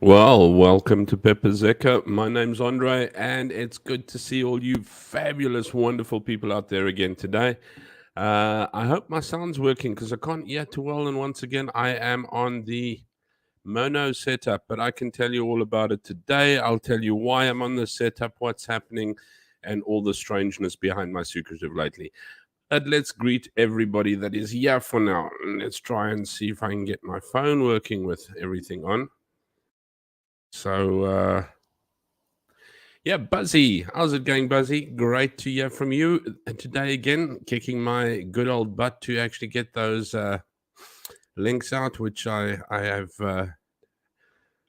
Well, welcome to Pepper Zeka. My name's Andre, and it's good to see all you fabulous, wonderful people out there again today. I hope my sound's working because I can't hear too well. And once again, I am on the mono setup, but I can tell you all about it today. I'll tell you why I'm on the setup, what's happening, and all the strangeness behind my secretive lately. But let's greet everybody that is here for now. Let's try and see if I can get my phone working with everything on. So, yeah, Buzzy. How's it going, Buzzy? Great to hear from you. Today again, kicking my good old butt to actually get those links out, which I have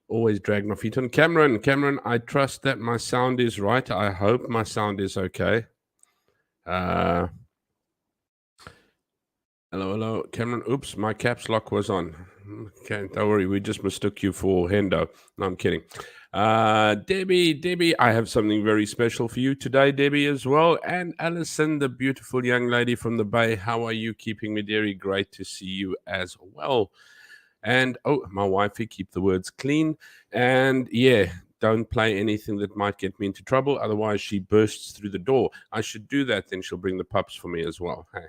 always dragged my feet on. Cameron, I trust that my sound is right. I hope my sound is okay. Hello, Cameron. Oops, my caps lock was on. Okay, don't worry. We just mistook you for Hendo. No, I'm kidding. Debbie, I have something very special for you today, Debbie, as well. And Alison, the beautiful young lady from the Bay. How are you keeping me, dearie? Great to see you as well. And my wifey, keep the words clean. And yeah, don't play anything that might get me into trouble. Otherwise, she bursts through the door. I should do that. Then she'll bring the pups for me as well. Hey.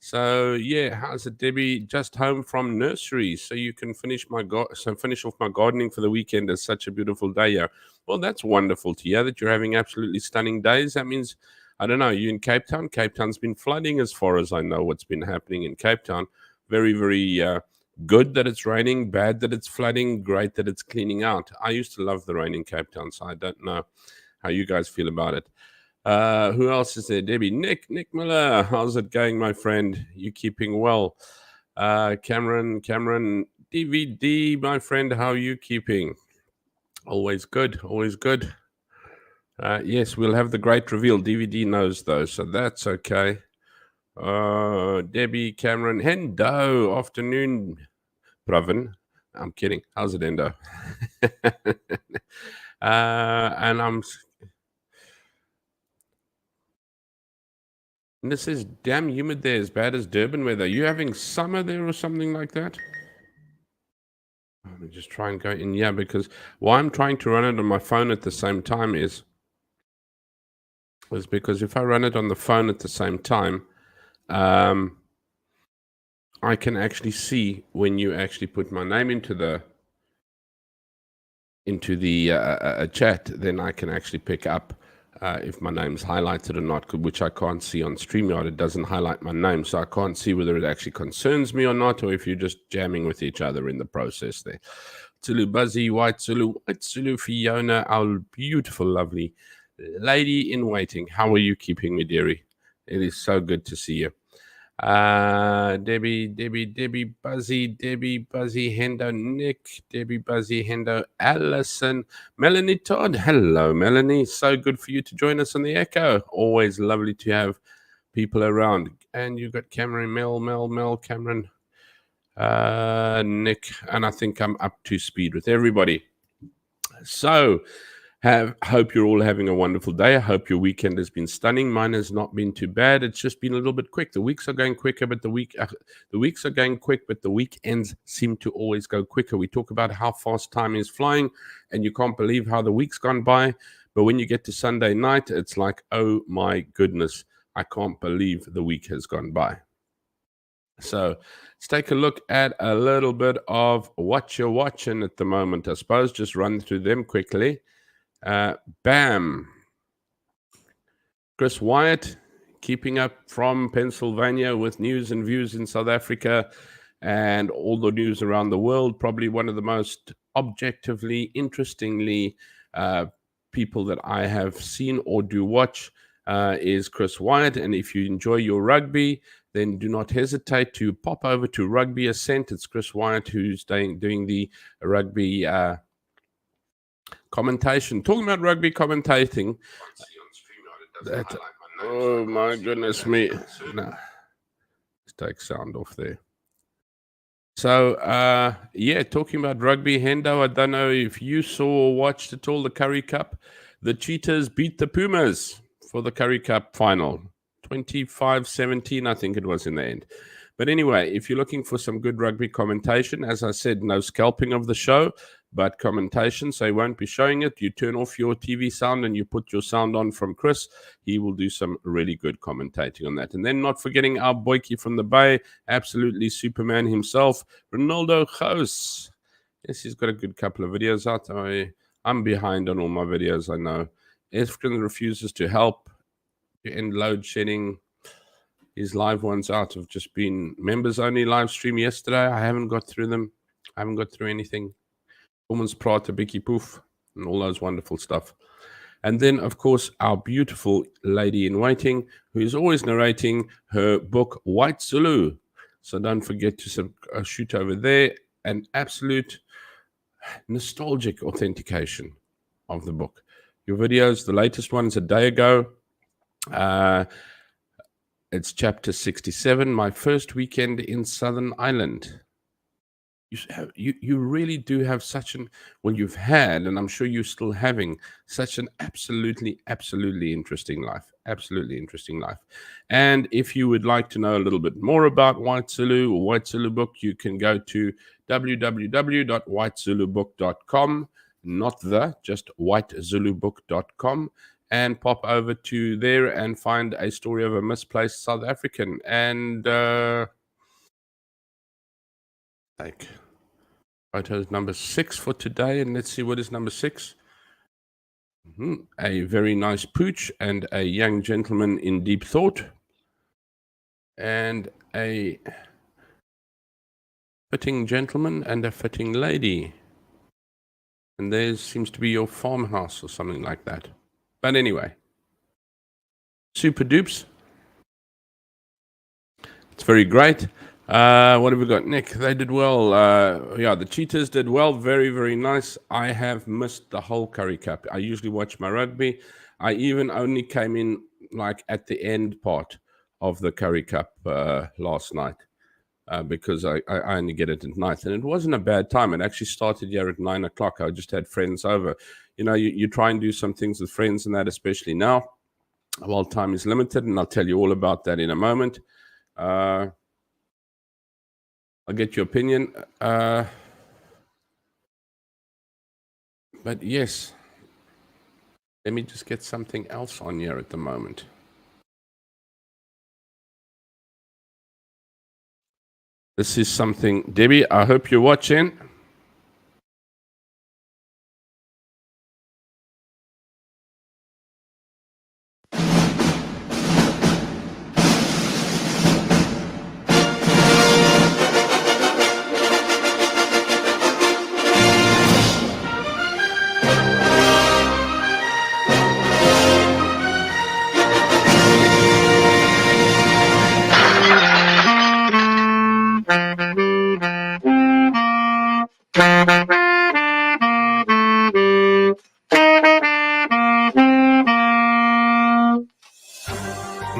So yeah, how's it, Debbie? Just home from nursery, so you can finish finish off my gardening for the weekend. It's such a beautiful day here. Well, that's wonderful to hear that you're having absolutely stunning days. That means I don't know. You in Cape Town? Cape Town's been flooding, as far as I know. What's been happening in Cape Town? Very good that it's raining. Bad that it's flooding. Great that it's cleaning out. I used to love the rain in Cape Town, so I don't know how you guys feel about it. Who else is there? Debbie, Nick Miller. How's it going, my friend? You keeping well? Cameron, DVD, my friend. How are you keeping? Always good. Yes, we'll have the great reveal. DVD knows though, so that's okay. Debbie, Cameron, Hendo. Afternoon, Pravin. I'm kidding. How's it, Hendo? And this is damn humid there, as bad as Durban weather. Are you having summer there or something like that? Let me just try and go in. Yeah, because why I'm trying to run it on my phone at the same time is because if I run it on the phone at the same time, I can actually see when you actually put my name into the chat. Then I can actually pick up if my name's highlighted or not, which I can't see on StreamYard. It doesn't highlight my name, so I can't see whether it actually concerns me or not, or if you're just jamming with each other in the process there. Zulu Buzzy, White Zulu, Fiona, our beautiful, lovely lady in waiting. How are you keeping me, dearie? It is so good to see you. Debbie, Buzzy, Hendo, Nick, Debbie, Buzzy, Hendo, Allison, Melanie Todd. Hello, Melanie. So good for you to join us on the Echo. Always lovely to have people around. And you've got Cameron, Mel, Cameron, Nick, and I think I'm up to speed with everybody. So, hope you're all having a wonderful day. I hope your weekend has been stunning. Mine has not been too bad. It's just been a little bit quick. The weeks are going quicker, but the weeks are going quick, but the weekends seem to always go quicker. We talk about how fast time is flying, and you can't believe how the week's gone by. But when you get to Sunday night, it's like, oh my goodness, I can't believe the week has gone by. So let's take a look at a little bit of Wacha Wachin at the moment. I suppose just run through them quickly. Bam. Chris Wyatt, keeping up from Pennsylvania with news and views in South Africa and all the news around the world. Probably one of the most objectively, interestingly people that I have seen or do watch is Chris Wyatt. And if you enjoy your rugby, then do not hesitate to pop over to Rugby Ascent. It's Chris Wyatt who's doing the rugby commentation. Talking about rugby commentating. Oh my goodness me. No. Let's take sound off there. So, talking about rugby, Hendo, I don't know if you saw or watched at all the Curry Cup. The Cheetahs beat the Pumas for the Curry Cup final. 25-17, I think it was in the end. But anyway, if you're looking for some good rugby commentation, as I said, no scalping of the show, but commentation, so he won't be showing it. You turn off your TV sound and you put your sound on from Chris. He will do some really good commentating on that. And then not forgetting our boykie from the Bay, absolutely Superman himself, Ronaldo Gous. Yes, he's got a good couple of videos out. I'm behind on all my videos, I know. Efkin refuses to help to end load shedding. His live ones out have just been members only live stream yesterday. I haven't got through them. I haven't got through anything. Woman's Prata, Bicky Poof, and all those wonderful stuff. And then, of course, our beautiful lady in waiting, who is always narrating her book, White Zulu. So don't forget to shoot over there. An absolute nostalgic authentication of the book. Your videos, the latest one's a day ago. It's chapter 67, My First Weekend in Southern Ireland. You really do have such an, well, you've had, and I'm sure you're still having, such an absolutely interesting life. Absolutely interesting life. And if you would like to know a little bit more about White Zulu or White Zulu book, you can go to www.whitezulubook.com, just whitezulubook.com, and pop over to there and find a story of a misplaced South African. And like photos number 6 for today, and let's see what is number 6. A very nice pooch and a young gentleman in deep thought, and a fitting gentleman and a fitting lady. And there seems to be your farmhouse or something like that. But anyway, super dupes. It's very great. What have we got? Nick, they did well. Yeah, the Cheetahs did well. Very, very nice. I have missed the whole Curry Cup. I usually watch my rugby. I even only came in like at the end part of the Curry Cup last night because I only get it at night. And it wasn't a bad time. It actually started here at 9 o'clock. I just had friends over. You know, you try and do some things with friends and that, especially now, while time is limited. And I'll tell you all about that in a moment. I'll get your opinion. But yes, let me just get something else on here at the moment. This is something, Debbie, I hope you're watching.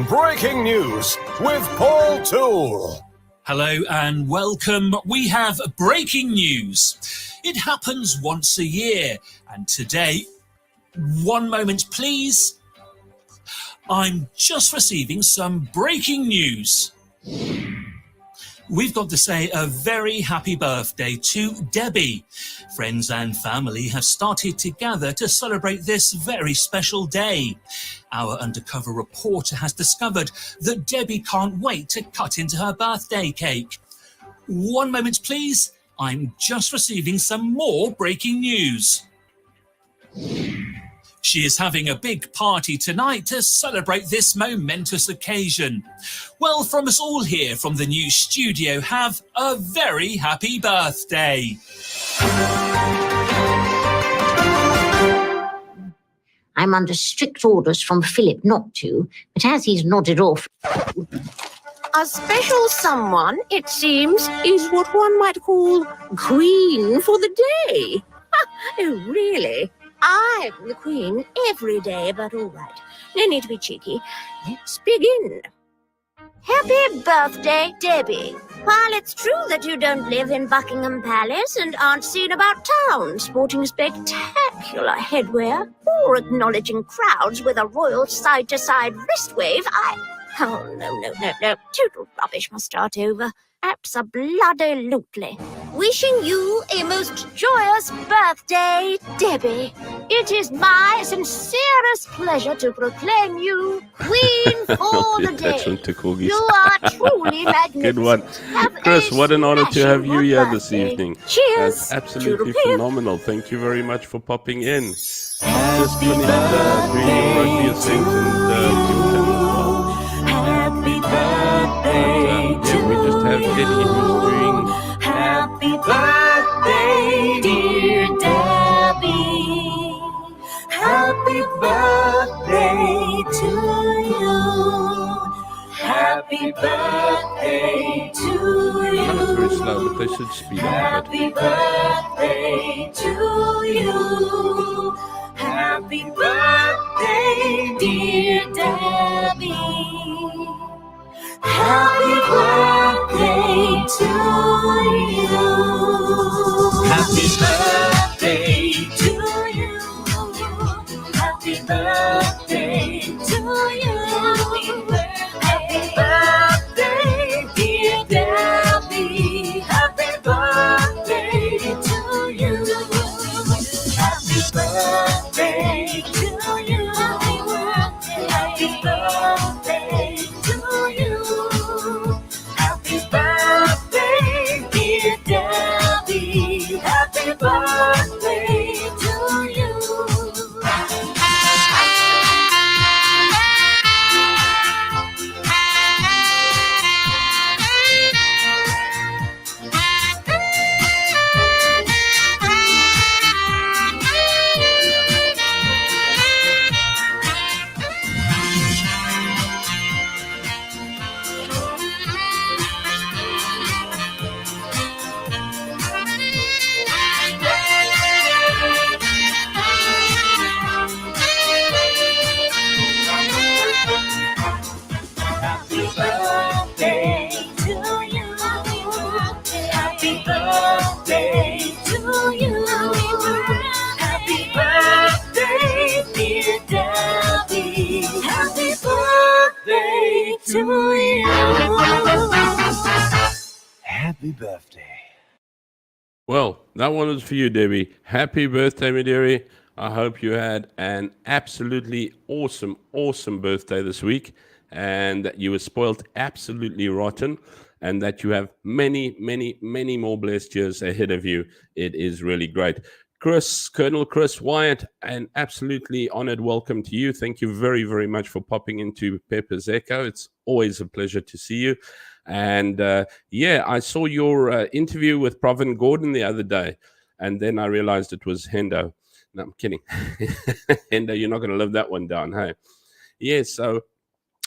Breaking news with Paul Toole. Hello and welcome. We have breaking news. It happens once a year, and today, one moment please. I'm just receiving some breaking news. We've got to say a very happy birthday to Debbie. Friends and family have started to gather to celebrate this very special day. Our undercover reporter has discovered that Debbie can't wait to cut into her birthday cake. One moment, please. I'm just receiving some more breaking news. She is having a big party tonight to celebrate this momentous occasion. Well, from us all here from the new studio, have a very happy birthday. I'm under strict orders from Philip not to, but as he's nodded off... A special someone, it seems, is what one might call queen for the day. Oh, really? I'm the queen every day, but all right. No need to be cheeky. Let's begin. Happy birthday, Debbie. While it's true that you don't live in Buckingham Palace and aren't seen about town sporting spectacular headwear or acknowledging crowds with a royal side-to-side wrist wave, Oh, no. Total rubbish must start over. Abso-bloody-lutely. wishing you a most joyous birthday, Debbie. It is my sincerest pleasure to proclaim you Queen for the That's from day. Tukulgis. You are truly magnificent. Good one. Have Chris, a what an honor to have you smashing here good this birthday. evening. Cheers. That's absolutely Toodle-pip. phenomenal. Thank you very much for popping in. Just finished doing your rugby ascent and Kim as well. Happy But birthday yeah, we just have Debbie who's doing. Happy birthday, dear Debbie. Happy birthday to you. Happy birthday to I know it's very you. slow, but they should speed up a bit. Happy birthday to you. Happy birthday, dear Debbie. Happy birthday to you. Happy birthday to you. Happy birthday to you. Happy birthday, dear Debbie. Happy birthday to you. Happy birthday to you. Happy birthday to you. Happy birthday, dear Debbie. Happy birthday to you. Happy birthday to you. Happy birthday to you. Happy birthday, dear Debbie. Happy birthday to you. Happy birthday. Well, that one was for you, Debbie. Happy birthday, my dearie. I hope you had an absolutely awesome, awesome birthday this week and that you were spoiled absolutely rotten and that you have many, many, many more blessed years ahead of you. It is really great. Chris, Colonel Chris Wyatt, an absolutely honored welcome to you. Thank you very, very much for popping into Pepper's Echo. It's always a pleasure to see you. And yeah, I saw your interview with Pravin Gordon the other day, and then I realized it was Hendo. No, I'm kidding. Hendo, you're not going to live that one down, hey? Yeah, so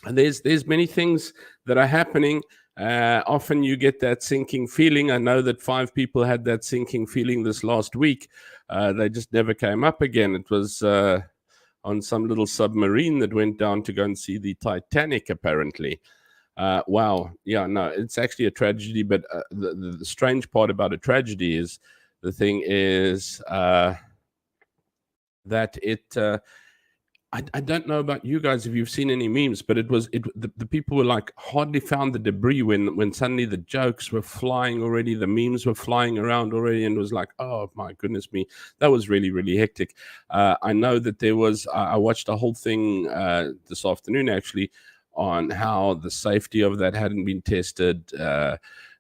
there's many things that are happening. Often you get that sinking feeling. I know that 5 people had that sinking feeling this last week. They just never came up again. It was on some little submarine that went down to go and see the Titanic, apparently. Wow. Yeah, no, it's actually a tragedy. But the strange part about a tragedy is the thing is that it... I don't know about you guys if you've seen any memes, but the people were like hardly found the debris when suddenly the jokes were flying already, the memes were flying around already, and it was like, oh my goodness me, that was really, really hectic. I know that there was, I watched a whole thing this afternoon actually on how the safety of that hadn't been tested.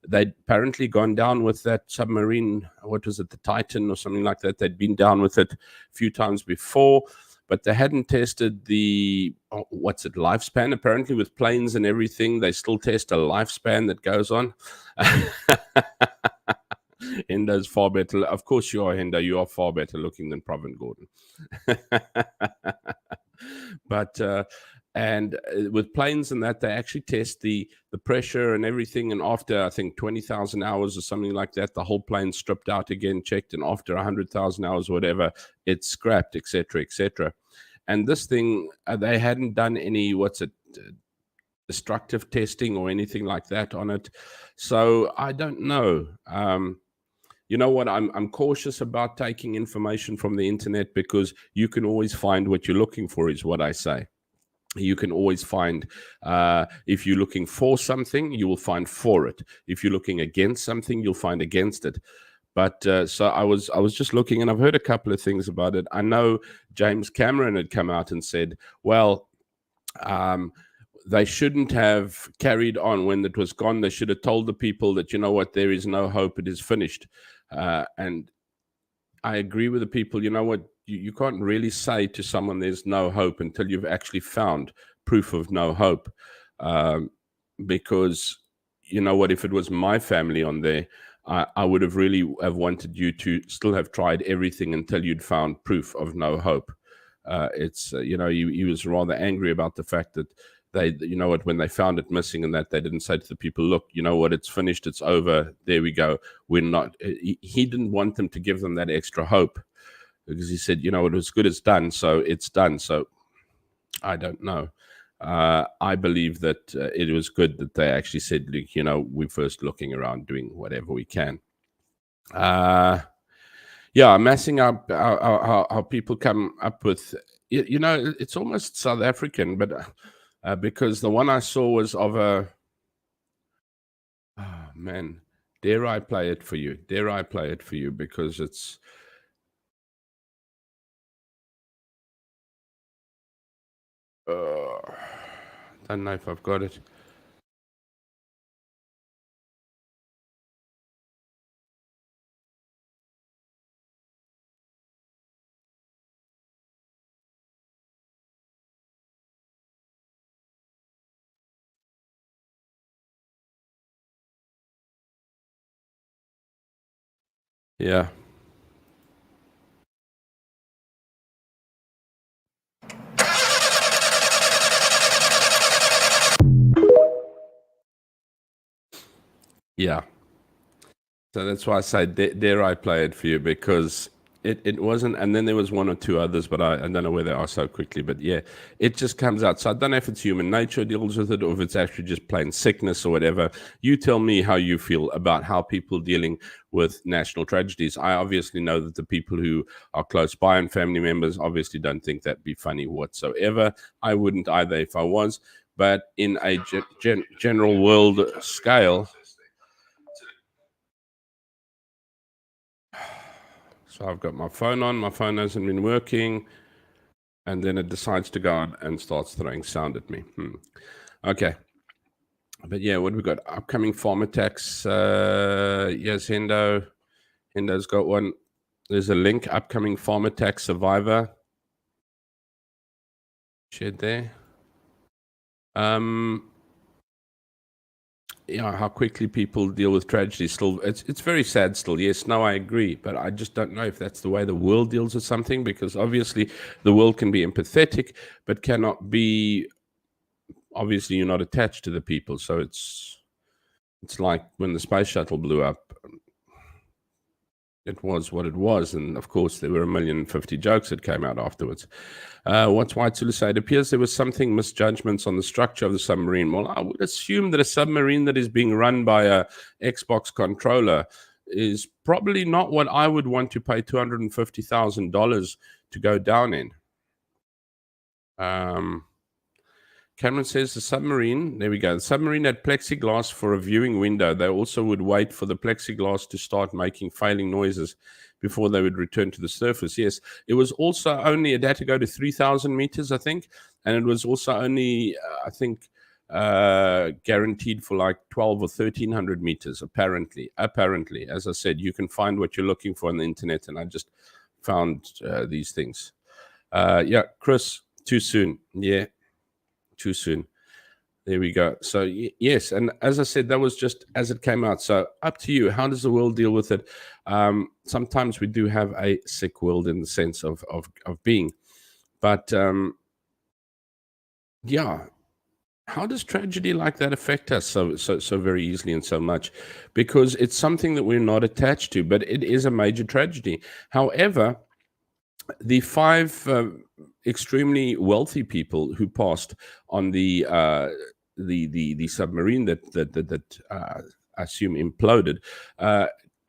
They'd apparently gone down with that submarine, what was it, the Titan or something like that. They'd been down with it a few times before, but they hadn't tested the, lifespan. Apparently with planes and everything, they still test a lifespan that goes on. Hendo's far better. Of course you are, Hendo. You are far better looking than Pravin Gordon. But with planes and that, they actually test the pressure and everything. And after, I think, 20,000 hours or something like that, the whole plane stripped out again, checked. And after 100,000 hours, whatever, it's scrapped, etc., etc. And this thing, they hadn't done any, destructive testing or anything like that on it. So I don't know. You know what? I'm cautious about taking information from the internet because you can always find what you're looking for, is what I say. You can always find, if you're looking for something, you will find for it. If you're looking against something, you'll find against it. But so I was just looking, and I've heard a couple of things about it. I know James Cameron had come out and said, well, they shouldn't have carried on when it was gone. They should have told the people that, you know what, there is no hope, it is finished. And I agree with the people. You know what, you can't really say to someone there's no hope until you've actually found proof of no hope. Because, you know what, if it was my family on there, I would have really have wanted you to still have tried everything until you'd found proof of no hope. It's he was rather angry about the fact that they, you know what, when they found it missing, and that they didn't say to the people, look, you know what, it's finished, it's over, there we go. We're not. He didn't want them to give them that extra hope, because he said, you know, it was good as done, so it's done. So I don't know. I believe that it was good that they actually said, you know, we're first looking around, doing whatever we can. Massing up how people come up with, you know, it's almost South African, but because the one I saw was of a, oh man, dare I play it for you? Dare I play it for you? Because it's, don't know if I've got it. Yeah. Yeah. So that's why I say, dare I play it for you? Because it wasn't, and then there was one or two others, but I don't know where they are so quickly. But yeah, it just comes out. So I don't know if it's human nature deals with it, or if it's actually just plain sickness or whatever. You tell me how you feel about how people dealing with national tragedies. I obviously know that the people who are close by and family members obviously don't think that'd be funny whatsoever. I wouldn't either if I was. But in a general world scale, so I've got my phone on, my phone hasn't been working, and then it decides to go on and starts throwing sound at me. Okay. But yeah, what have we got? Upcoming farm attacks. Yes, Hendo's got one. There's a link, upcoming farm attack survivor. Shared there. How quickly people deal with tragedy still, it's very sad still. Yes, no, I agree, but I just don't know if that's the way the world deals with something, because obviously the world can be empathetic, but cannot be, obviously you're not attached to the people. So it's like when the space shuttle blew up, it was what it was, and of course there were 1,050,000 jokes that came out afterwards. What's White Zulu say? It appears there was something misjudgments on the structure of the submarine. Well, I would assume that a submarine that is being run by a Xbox controller is probably not what I would want to pay $250,000 to go down in. Cameron says the submarine, there we go. The submarine had plexiglass for a viewing window. They also would wait for the plexiglass to start making failing noises before they would return to the surface. Yes, it was also only, it had to go to 3,000 meters, I think. And it was also only, I think, guaranteed for like 12 or 1,300 meters, apparently. Apparently, as I said, you can find what you're looking for on the internet. And I just found these things. Chris, too soon. Yeah. Too soon. There we go. So yes, and as I said, that was just as it came out. So up to you. How does the world deal with it? Sometimes we do have a sick world in the sense of being, but how does tragedy like that affect us so very easily and so much? Because it's something that we're not attached to, but it is a major tragedy. However, the 5 extremely wealthy people who passed on the submarine that I assume imploded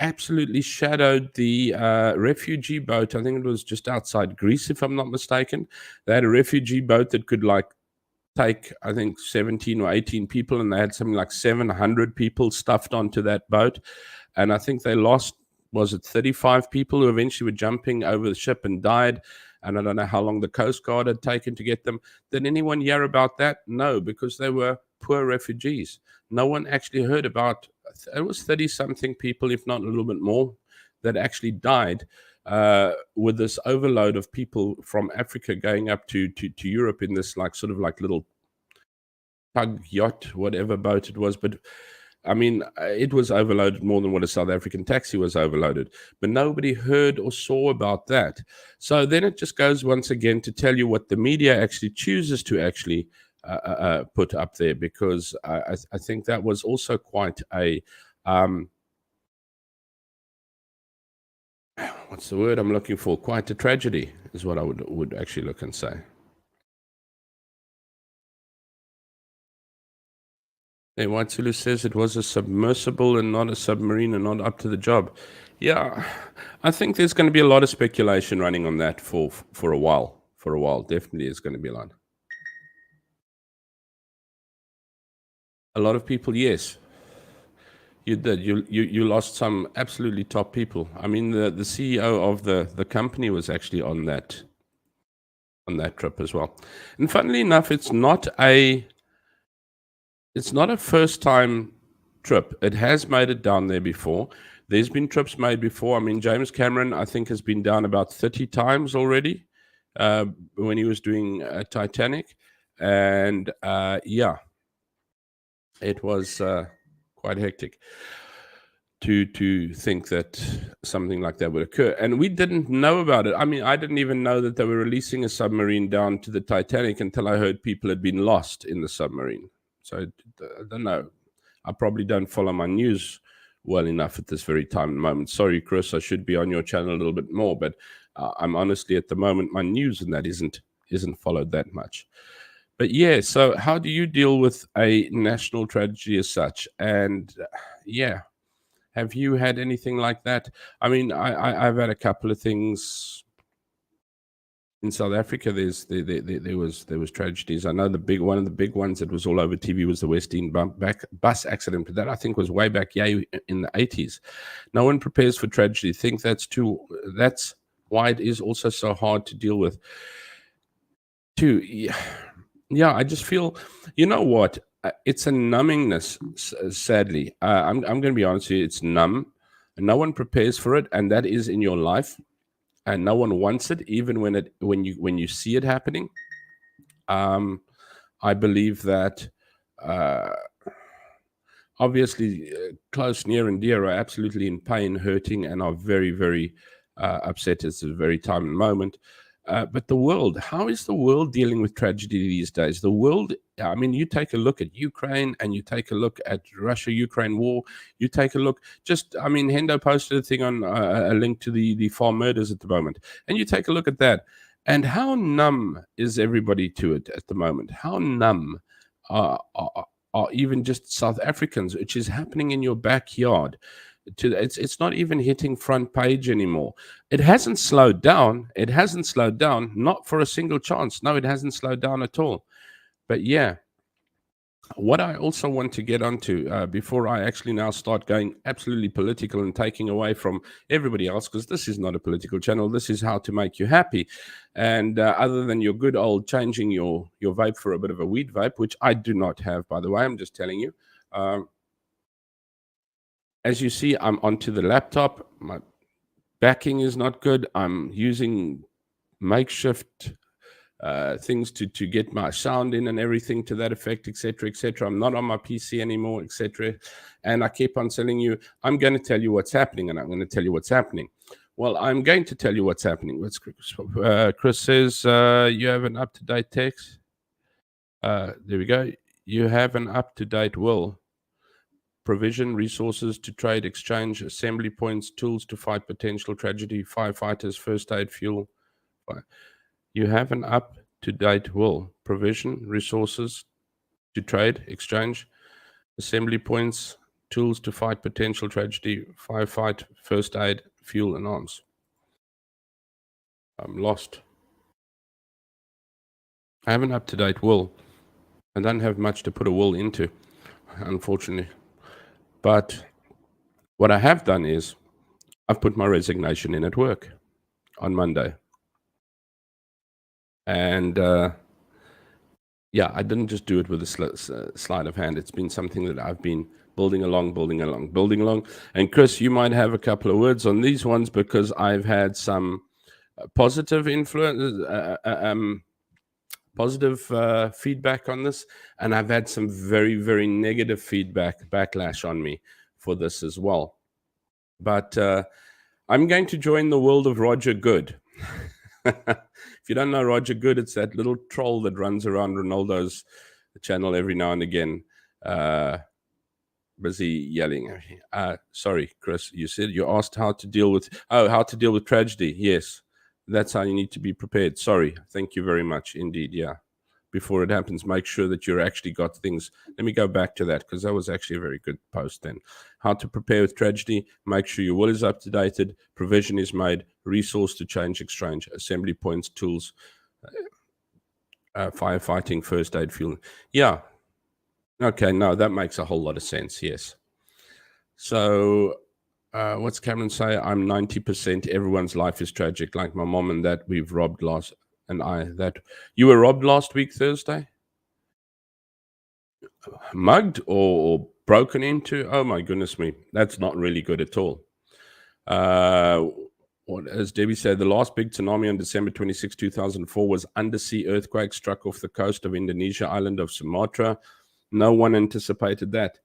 absolutely shadowed the refugee boat. I think it was just outside Greece, if I'm not mistaken. They had a refugee boat that could like take, I think, 17 or 18 people, and they had something like 700 people stuffed onto that boat. And I think they lost, was it 35 people who eventually were jumping over the ship and died. And I don't know how long the Coast Guard had taken to get them. Did anyone hear about that? No, because they were poor refugees. No one actually heard about, it was 30-something people, if not a little bit more, that actually died with this overload of people from Africa going up to Europe in this sort of little tug yacht, whatever boat it was. But I mean, it was overloaded more than what a South African taxi was overloaded. But nobody heard or saw about that. So then it just goes once again to tell you what the media actually chooses to actually put up there, because I think that was also quite a what's the word I'm looking for? Quite a tragedy is what I would actually look and say. Hey, White Zulu says it was a submersible and not a submarine and not up to the job. Yeah, I think there's going to be a lot of speculation running on that for a while. For a while, definitely is going to be a lot. A lot of people, yes. You did. You lost some absolutely top people. I mean, the CEO of the company was actually on that trip as well. And funnily enough, it's not a first time trip. It has made it down there before. There's been trips made before. I mean, James Cameron, I think, has been down about 30 times already when he was doing Titanic. And yeah, it was quite hectic to think that something like that would occur. And we didn't know about it. I mean, I didn't even know that they were releasing a submarine down to the Titanic until I heard people had been lost in the submarine. So I don't know. I probably don't follow my news well enough at this very time and moment. Sorry, Chris, I should be on your channel a little bit more, but I'm honestly at the moment, my news and that isn't followed that much. But yeah, so how do you deal with a national tragedy as such? And yeah, have you had anything like that? I mean, I've had a couple of things in South Africa. There was tragedies. I know one of the big ones that was all over TV was the Western bus accident, but that I think was way back in the 80s. No one prepares for tragedy. I think that's why it is also so hard to deal with. Yeah, I just feel, you know what? It's a numbingness, sadly. I'm going to be honest with you. It's numb. No one prepares for it, and that is in your life. And no one wants it, even when you see it happening. I believe that obviously close, near, and dear are absolutely in pain, hurting, and are very, very upset at the very time and moment. But the world, how is the world dealing with tragedy these days? The world, I mean, you take a look at Ukraine and you take a look at Russia-Ukraine war. You take a look, I mean, Hendo posted a thing on a link to the farm murders at the moment. And you take a look at that. And how numb is everybody to it at the moment? How numb are even just South Africans, which is happening in your backyard? It's not even hitting front page anymore. It hasn't slowed down. It hasn't slowed down, not for a single chance. No, it hasn't slowed down at all. But yeah, what I also want to get onto before I actually now start going absolutely political and taking away from everybody else, because this is not a political channel. This is how to make you happy. And other than your good old changing your vape for a bit of a weed vape, which I do not have, by the way, I'm just telling you. As you see, I'm onto the laptop. My backing is not good. I'm using makeshift things to get my sound in and everything to that effect, etc., etc. I'm not on my PC anymore, etc. And I keep on telling you, I'm going to tell you what's happening, and I'm going to tell you what's happening. Well, I'm going to tell you what's happening. Chris says, you have an up-to-date text. There we go. You have an up-to-date will. Provision, resources to trade, exchange, assembly points, tools to fight potential tragedy, firefighters, first aid, fuel. You have an up-to-date will. Provision, resources to trade, exchange, assembly points, tools to fight potential tragedy, firefight, first aid, fuel, and arms. I'm lost. I have an up-to-date will. I don't have much to put a will into, unfortunately. But what I have done is I've put my resignation in at work on Monday. And yeah, I didn't just do it with a sleight of hand. It's been something that I've been building along. And Chris, you might have a couple of words on these ones because I've had some positive influence, positive feedback on this, and I've had some very, very negative backlash on me for this as well. But I'm going to join the world of Roger Good. If you don't know Roger Good, it's that little troll that runs around Ronaldo's channel every now and again, busy yelling. Sorry, Chris, you asked how to deal with tragedy. Yes, that's how you need to be prepared. Sorry, thank you very much indeed. Yeah, before it happens, make sure that you're actually got things. Let me go back to that because that was actually a very good post then. How to prepare with tragedy, make sure your will is up to date, provision is made, resource to change exchange, assembly points, tools, firefighting, first aid, fuel. Yeah. Okay, no, that makes a whole lot of sense, yes. So what's Cameron say? I'm 90%, everyone's life is tragic, like my mom and that we've robbed last, and that you were robbed last week, Thursday? Mugged or broken into? Oh my goodness me, that's not really good at all. What, as Debbie said, the last big tsunami on December 26, 2004 was undersea earthquake struck off the coast of Indonesia island of Sumatra. No one anticipated that.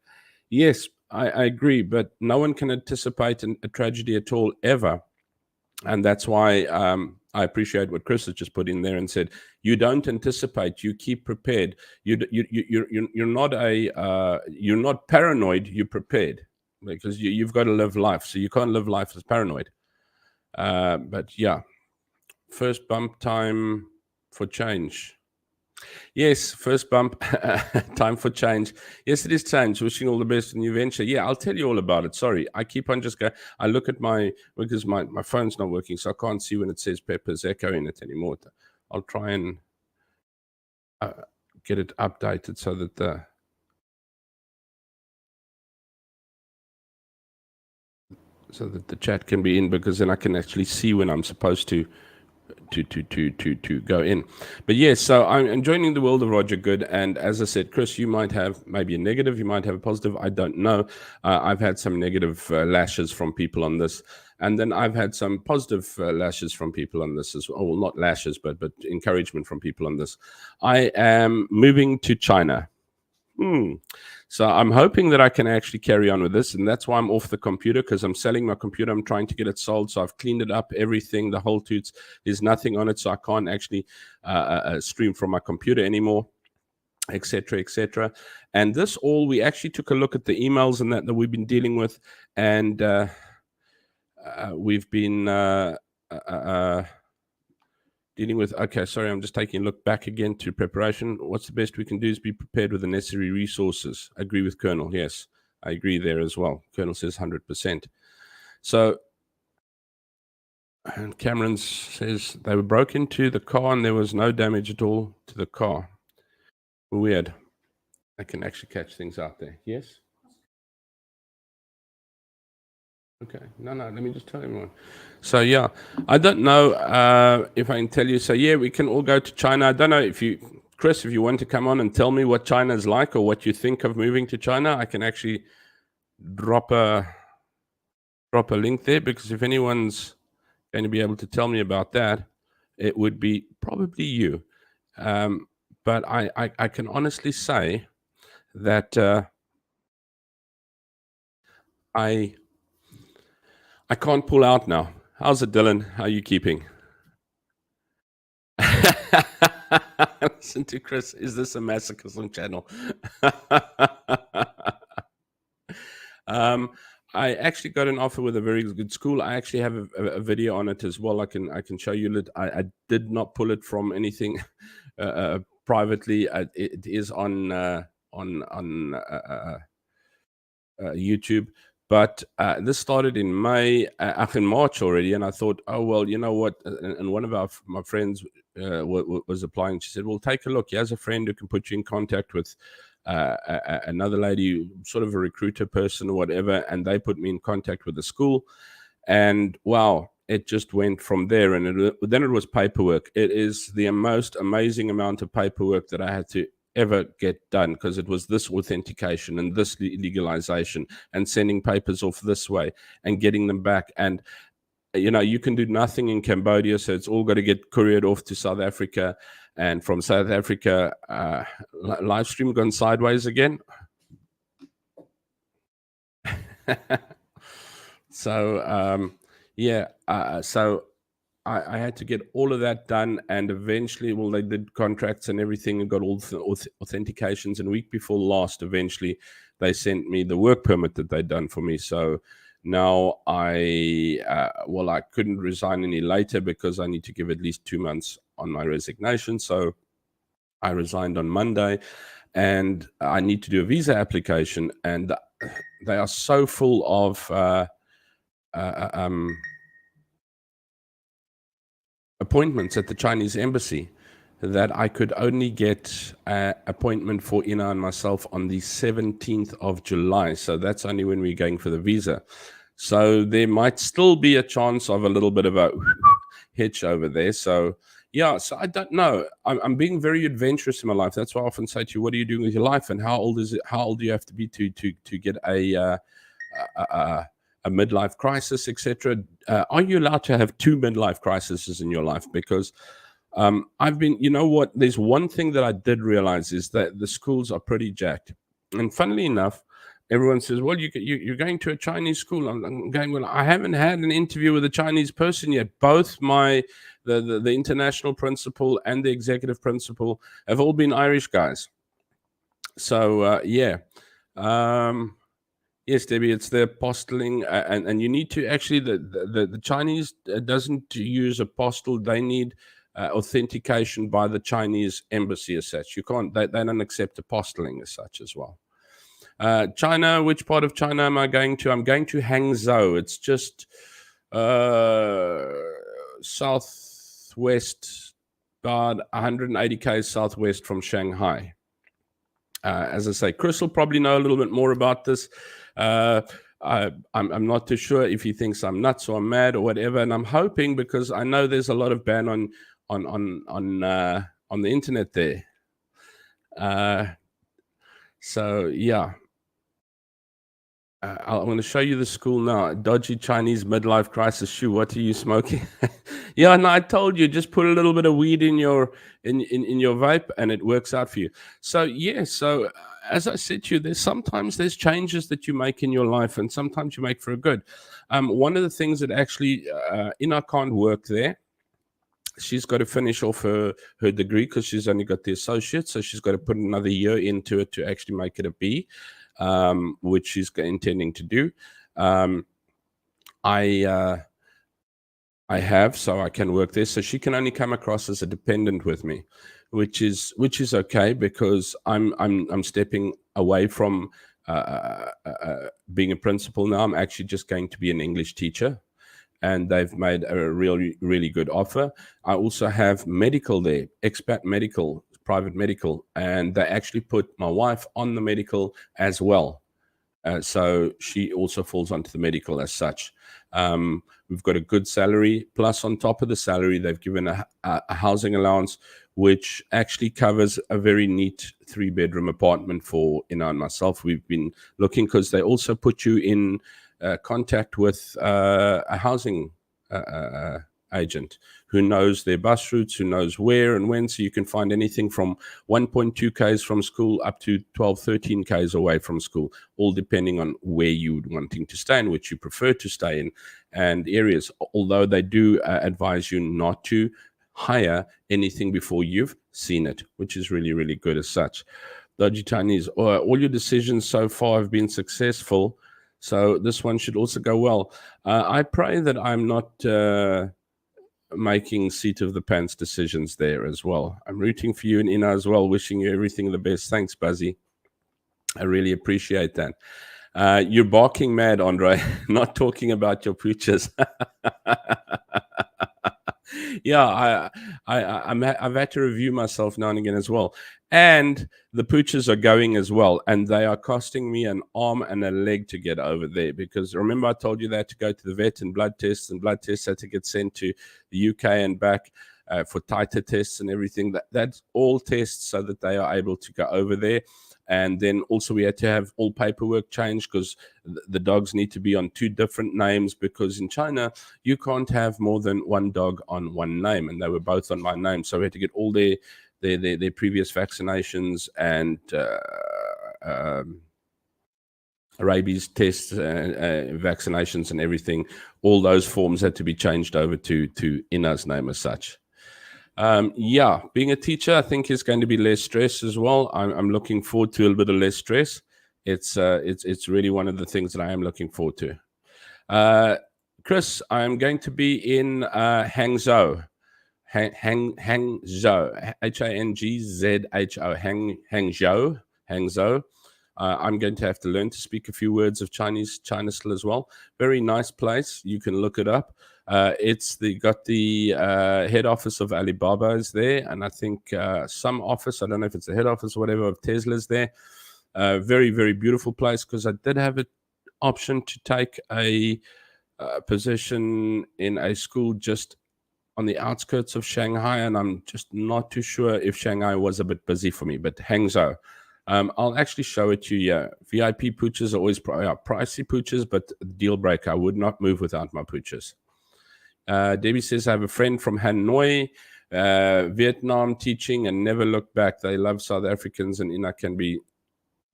Yes, I agree, but no one can anticipate a tragedy at all ever. And that's why I appreciate what Chris has just put in there and said, you don't anticipate, you keep prepared. You're not paranoid, you're prepared, because you've got to live life. So you can't live life as paranoid. But yeah, first bump time for change. Yes, first bump, time for change. Yes, it is change. Wishing all the best in your venture. Yeah, I'll tell you all about it. Sorry, I keep on just going. I look at because my phone's not working, so I can't see when it says Pepper's Echo in it anymore. I'll try and get it updated so that the chat can be in, because then I can actually see when I'm supposed to go in. But yes, so I'm joining the world of Roger Good, and as I said, Chris, you might have maybe a negative, you might have a positive, I don't know. I've had some negative lashes from people on this, and then I've had some positive lashes from people on this as well. Well, not lashes, but encouragement from people on this. I am moving to China. So I'm hoping that I can actually carry on with this, and that's why I'm off the computer, because I'm selling my computer. I'm trying to get it sold, so I've cleaned it up, everything, the whole toots. There's nothing on it, so I can't actually stream from my computer anymore, etc., etc. And this all, we actually took a look at the emails and that we've been dealing with, and we've been dealing with. Okay, sorry, I'm just taking a look back again to preparation. What's the best we can do is be prepared with the necessary resources. Agree with Colonel. Yes, I agree there as well. Colonel says 100%. So, and Cameron says they were broke into the car and there was no damage at all to the car. Weird. I can actually catch things out there. Yes? Okay. No, let me just tell everyone. So, yeah, I don't know if I can tell you. So, yeah, we can all go to China. I don't know if Chris, if you want to come on and tell me what China is like or what you think of moving to China, I can actually drop a link there, because if anyone's going to be able to tell me about that, it would be probably you. But I can honestly say that I can't pull out now. How's it, Dylan? How are you keeping? Listen to Chris. Is this a masochism channel? I actually got an offer with a very good school. I actually have a video on it as well. I can show you. I did not pull it from anything privately. It is on YouTube. But this started in in March already, and I thought, oh well, you know what? And one of my friends was applying. She said, "Well, take a look. He has a friend who can put you in contact with another lady, sort of a recruiter person or whatever." And they put me in contact with the school, and wow, it just went from there. And then it was paperwork. It is the most amazing amount of paperwork that I had to ever get done, because it was this authentication and this legalization and sending papers off this way and getting them back. And you can do nothing in Cambodia, so it's all got to get couriered off to South Africa, and from South Africa, live stream gone sideways again. So so I had to get all of that done, and eventually, well, they did contracts and everything and got all the authentications. And a week before last, eventually, they sent me the work permit that they'd done for me. So now I couldn't resign any later because I need to give at least 2 months on my resignation. So I resigned on Monday, and I need to do a visa application, and they are so full of appointments at the Chinese embassy that I could only get an appointment for Ina and myself on the 17th of July. So that's only when we're going for the visa. So there might still be a chance of a little bit of a hitch over there. So yeah, so I don't know. I'm being very adventurous in my life. That's why I often say to you, what are you doing with your life, and how old is it? How old do you have to be to get a midlife crisis, etc.? Are you allowed to have 2 midlife crises in your life? Because I've been, you know what, there's one thing that I did realize is that the schools are pretty jacked. And funnily enough, everyone says, well, you're going to a Chinese school. I'm going, well, I haven't had an interview with a Chinese person yet. Both the international principal and the executive principal have all been Irish guys. So yes, Debbie, it's the apostilling, and you need to actually, the Chinese doesn't use apostle. They need authentication by the Chinese embassy as such. You can't, they don't accept apostilling as such as well. China, which part of China am I going to? I'm going to Hangzhou. It's just southwest, about 180 km southwest from Shanghai. As I say, Chris will probably know a little bit more about this. I'm not too sure if he thinks I'm nuts or I'm mad or whatever, and I'm hoping, because I know there's a lot of ban on the internet there. So yeah. I'm going to show you the school now. Dodgy Chinese midlife crisis shoe. What are you smoking? Yeah, no, I told you, just put a little bit of weed in your vape, and it works out for you. So yeah, so as I said to you, sometimes there's changes that you make in your life, and sometimes you make for a good. One of the things that actually Ina can't work there. She's got to finish off her degree because she's only got the associate, so she's got to put another year into it to actually make it a B. Which she's intending to do. I have, so I can work there. So she can only come across as a dependent with me, which is okay, because I'm stepping away from being a principal now. I'm actually just going to be an English teacher, and they've made a really good offer. I also have medical there, expat medical, private medical, and they actually put my wife on the medical as well. So she also falls onto the medical as such. We've got a good salary, plus on top of the salary, they've given a housing allowance, which actually covers a very neat 3-bedroom apartment for Ina and myself. We've been looking, because they also put you in contact with a housing agent who knows their bus routes, who knows where and when, so you can find anything from 1.2 k's from school up to 13 k's away from school, all depending on where you're wanting to stay and which you prefer to stay in, and areas, although they do advise you not to hire anything before you've seen it, which is really good as such. Dodgy Chinese, all your decisions so far have been successful, so this one should also go well. I pray that I'm not making seat of the pants decisions there as well. I'm rooting for you and Ina as well, wishing you everything the best. Thanks, Buzzy. I really appreciate that. You're barking mad, Andre, not talking about your pooches. Yeah, I've had to review myself now and again as well. And the pooches are going as well, and they are costing me an arm and a leg to get over there. Because remember, I told you they had to go to the vet and blood tests had to get sent to the UK and back for tighter tests and everything. That's all tests so that they are able to go over there. And then also we had to have all paperwork changed because the dogs need to be on 2 different names, because in China you can't have more than one dog on one name, and they were both on my name. So we had to get all their previous vaccinations and rabies tests, vaccinations and everything. All those forms had to be changed over to Ina's name as such. Yeah, being a teacher, I think, is going to be less stress as well. I'm looking forward to a little bit of less stress. It's really one of the things that I am looking forward to. Chris, I'm going to be in Hangzhou. Hangzhou, Hangzhou. Hangzhou. I'm going to have to learn to speak a few words of Chinese, China still as well. Very nice place. You can look it up. It's got the head office of Alibaba is there, and I think some office, I don't know if it's the head office or whatever, of Tesla's there. Very, very beautiful place, because I did have an option to take a position in a school just on the outskirts of Shanghai, and I'm just not too sure if Shanghai was a bit busy for me. But Hangzhou, I'll actually show it to you. VIP pooches are always pricey pooches, but deal breaker. I would not move without my pooches. Debbie says, I have a friend from Hanoi, Vietnam, teaching and never looked back. They love South Africans, and Ina can be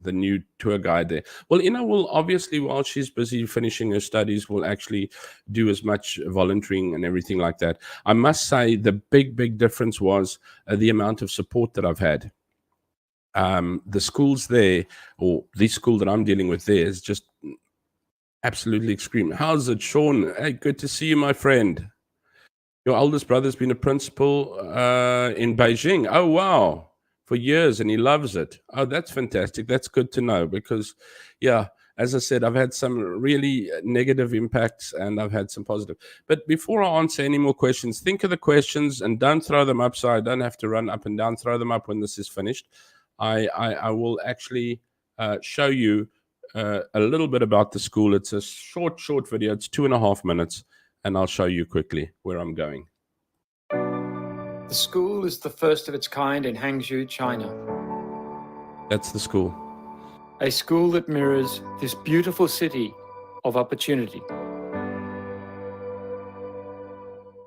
the new tour guide there. Well, Ina will obviously, while she's busy finishing her studies, will actually do as much volunteering and everything like that. I must say the big difference was the amount of support that I've had. The schools there, or the school that I'm dealing with there, is just absolutely extreme. How's it, Sean? Hey, good to see you, my friend. Your oldest brother's been a principal in Beijing. Oh, wow. For years, and he loves it. Oh, that's fantastic. That's good to know, because, yeah, as I said, I've had some really negative impacts and I've had some positive. But before I answer any more questions, think of the questions and don't throw them up so I don't have to run up and down. Throw them up when this is finished. I will actually show you a little bit about the school. It's a short video. It's 2.5 minutes, and I'll show you quickly where I'm going. The school is the first of its kind in Hangzhou, China. That's the school. A school that mirrors this beautiful city of opportunity.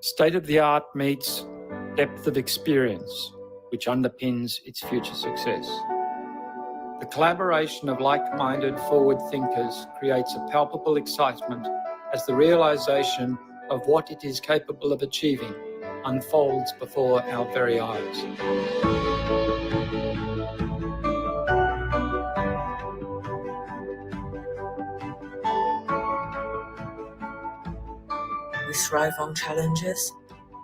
State-of-the-art meets depth of experience, which underpins its future success. The collaboration of like-minded forward thinkers creates a palpable excitement as the realization of what it is capable of achieving unfolds before our very eyes. We thrive on challenges,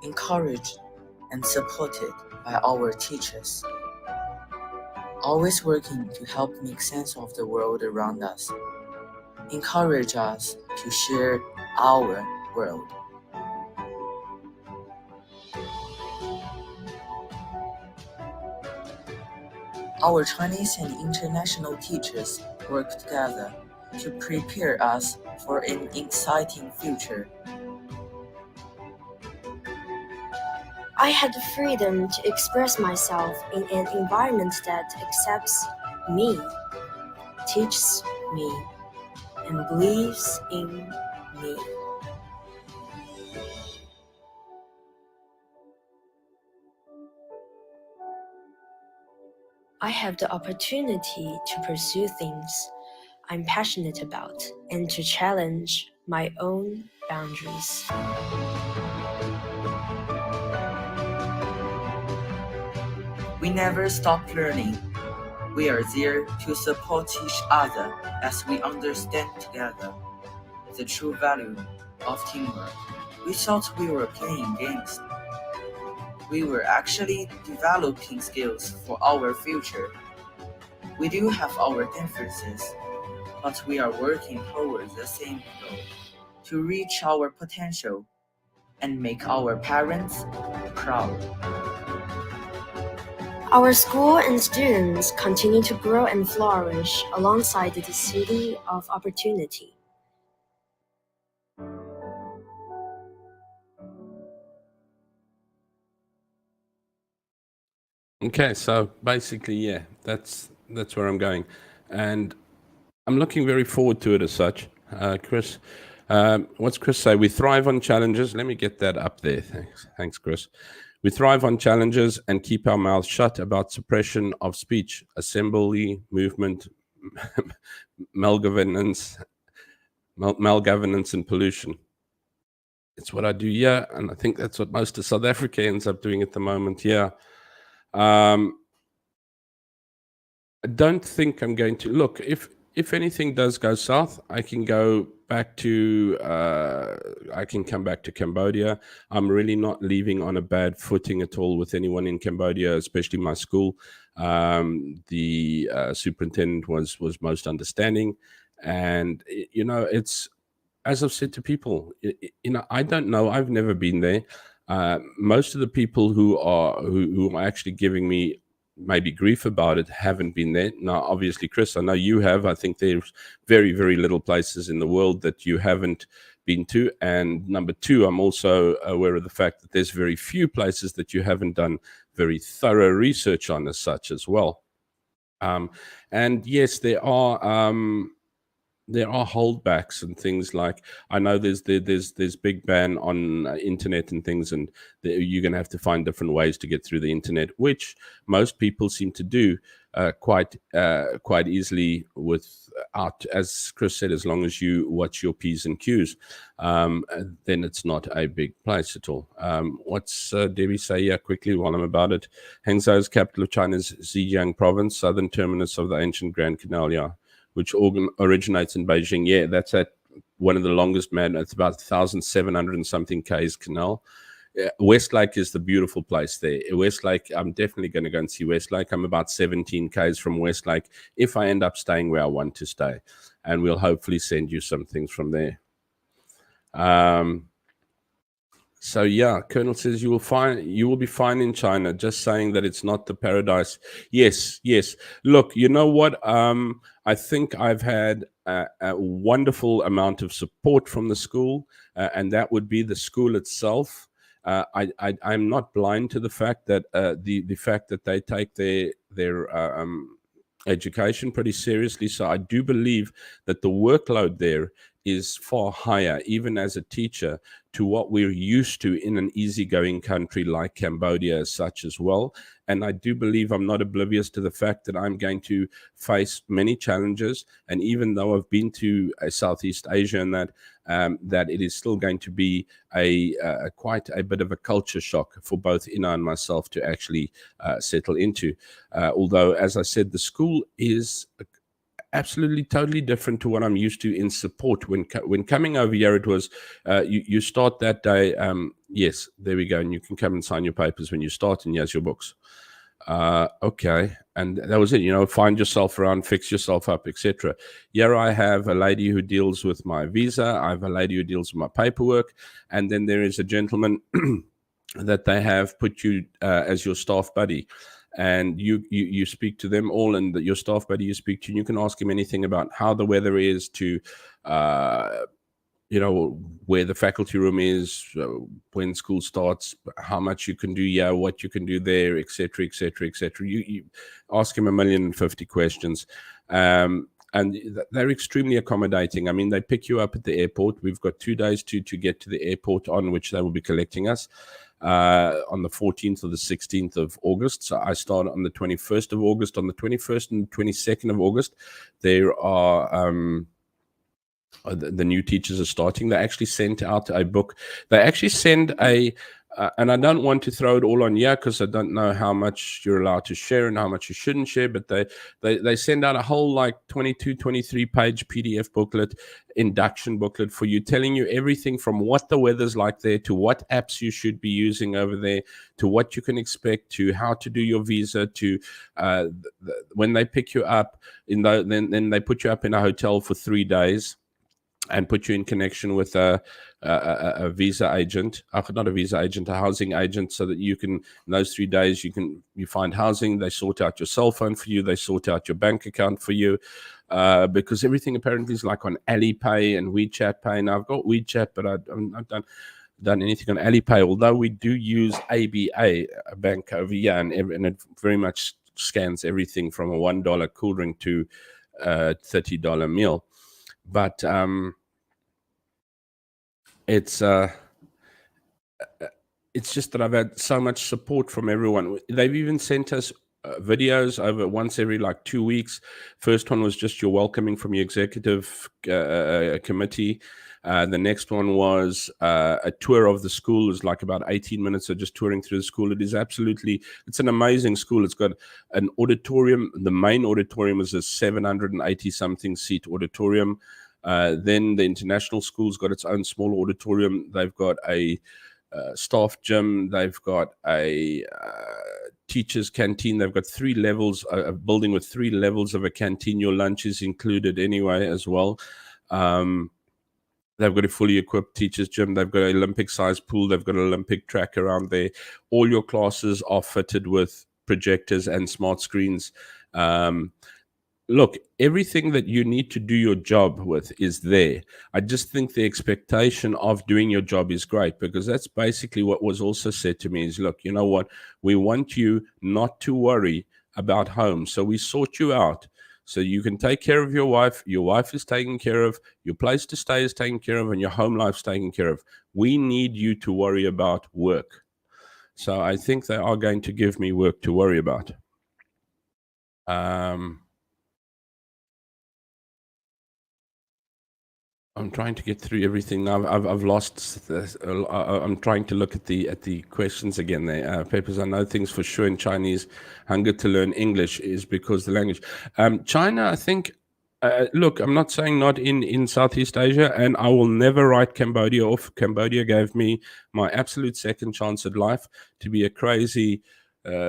encouraged and supported by our teachers, always working to help make sense of the world around us, encourage us to share our world. Our Chinese and international teachers work together to prepare us for an exciting future. I had the freedom to express myself in an environment that accepts me, teaches me, and believes in me. I have the opportunity to pursue things I'm passionate about and to challenge my own boundaries. We never stop learning. We are there to support each other as we understand together the true value of teamwork. We thought we were playing games. We were actually developing skills for our future. We do have our differences, but we are working towards the same goal, to reach our potential and make our parents proud. Our school and students continue to grow and flourish alongside the city of opportunity. Okay, so basically, yeah, that's where I'm going, and I'm looking very forward to it as such. Chris, what's Chris say? We thrive on challenges. Let me get that up there. Thanks, Chris. We thrive on challenges and keep our mouths shut about suppression of speech, assembly, movement, malgovernance, and pollution. It's what I do here, and I think that's what most of South Africa ends up doing at the moment here. I don't think I'm going to look. If anything does go south, I can go back to. I can come back to Cambodia. I'm really not leaving on a bad footing at all with anyone in Cambodia, especially my school. The superintendent was most understanding, and it's, as I've said to people, I don't know. I've never been there. Most of the people who are actually giving me maybe grief about it haven't been there. Now, obviously, Chris, I know you have. I think there's very, very little places in the world that you haven't been to. And number two, I'm also aware of the fact that there's very few places that you haven't done very thorough research on as such as well. And yes, there are holdbacks and things like, I know there's big ban on internet and things, and you're going to have to find different ways to get through the internet, which most people seem to do quite easily without, as Chris said, as long as you watch your P's and Q's, then it's not a big place at all. What's Debbie say? Yeah, quickly while I'm about it. Hangzhou is capital of China's Zhejiang province, southern terminus of the ancient Grand Canal, yeah, which originates in Beijing. Yeah, that's at one of the longest, man. It's about 1,700 and something Ks canal. Westlake is the beautiful place there. Westlake, I'm definitely going to go and see Westlake. I'm about 17 Ks from Westlake if I end up staying where I want to stay. And we'll hopefully send you some things from there. So yeah, Colonel says you will be fine in China. Just saying that it's not the paradise. Yes. Look, you know what? I think I've had a wonderful amount of support from the school, and that would be the school itself. I'm not blind to the fact that the fact that they take their education pretty seriously. So I do believe that the workload there is far higher, even as a teacher, to what we're used to in an easygoing country like Cambodia as such as well. And I do believe I'm not oblivious to the fact that I'm going to face many challenges. And even though I've been to Southeast Asia and that it is still going to be quite a bit of a culture shock for both Ina and myself to actually settle into. Although, as I said, the school is absolutely totally different to what I'm used to in support. When coming over here, it was you start that day. Yes, there we go, and you can come and sign your papers when you start, and here's your books. Okay, and that was it. Find yourself around, fix yourself up, etc. Here I have a lady who deals with my visa. I have a lady who deals with my paperwork, and then there is a gentleman that they have put you as your staff buddy. And you speak to them all, and your staff buddy you speak to, and you can ask him anything about how the weather is, to where the faculty room is, when school starts, how much you can do here, what you can do there, etc., etc., etc. You ask him 1,050,000 questions, and they're extremely accommodating. I mean, they pick you up at the airport. We've got 2 days to get to the airport on which they will be collecting us. On the 14th or the 16th of August. So I start on the 21st of August. On the 21st and 22nd of August, there are the new teachers are starting. They actually sent out a book. They actually send a and I don't want to throw it all on here because I don't know how much you're allowed to share and how much you shouldn't share, but they send out a whole like 22, 23 page PDF booklet, induction booklet for you, telling you everything from what the weather's like there to what apps you should be using over there to what you can expect to how to do your visa to when they pick you up then they put you up in a hotel for 3 days and put you in connection with a visa agent, not a visa agent, a housing agent, so that you can, in those 3 days, you find housing, they sort out your cell phone for you, they sort out your bank account for you, because everything apparently is like on Alipay and WeChat Pay. Now, I've got WeChat, but I've done anything on Alipay, although we do use ABA, a bank over here, and it very much scans everything from a $1 cool drink to a $30 meal. But it's just that I've had so much support from everyone. They've even sent us videos over once every like 2 weeks. First one was just your welcoming from your executive committee. The next one was a tour of the school. It was like about 18 minutes of just touring through the school. It's an amazing school. It's got an auditorium. The main auditorium is a 780 something seat auditorium. Then the international school's got its own small auditorium. They've got a staff gym. They've got a teacher's canteen. They've got 3 levels, a building with 3 levels of a canteen. Your lunch is included anyway as well. They've got a fully equipped teacher's gym. They've got an Olympic-sized pool. They've got an Olympic track around there. All your classes are fitted with projectors and smart screens. Look, everything that you need to do your job with is there. I just think the expectation of doing your job is great, because that's basically what was also said to me is, look, you know what? We want you not to worry about home. So we sort you out so you can take care of your wife. Your wife is taken care of. Your place to stay is taken care of, and your home life's taken care of. We need you to worry about work. So I think they are going to give me work to worry about. I'm trying to get through everything now. I've lost this. I'm trying to look at the questions again there. Peppers, I know things for sure in Chinese. Hunger to learn English is because the language. China, I think. Look, I'm not saying not in Southeast Asia, and I will never write Cambodia off. Cambodia gave me my absolute second chance at life to be a crazy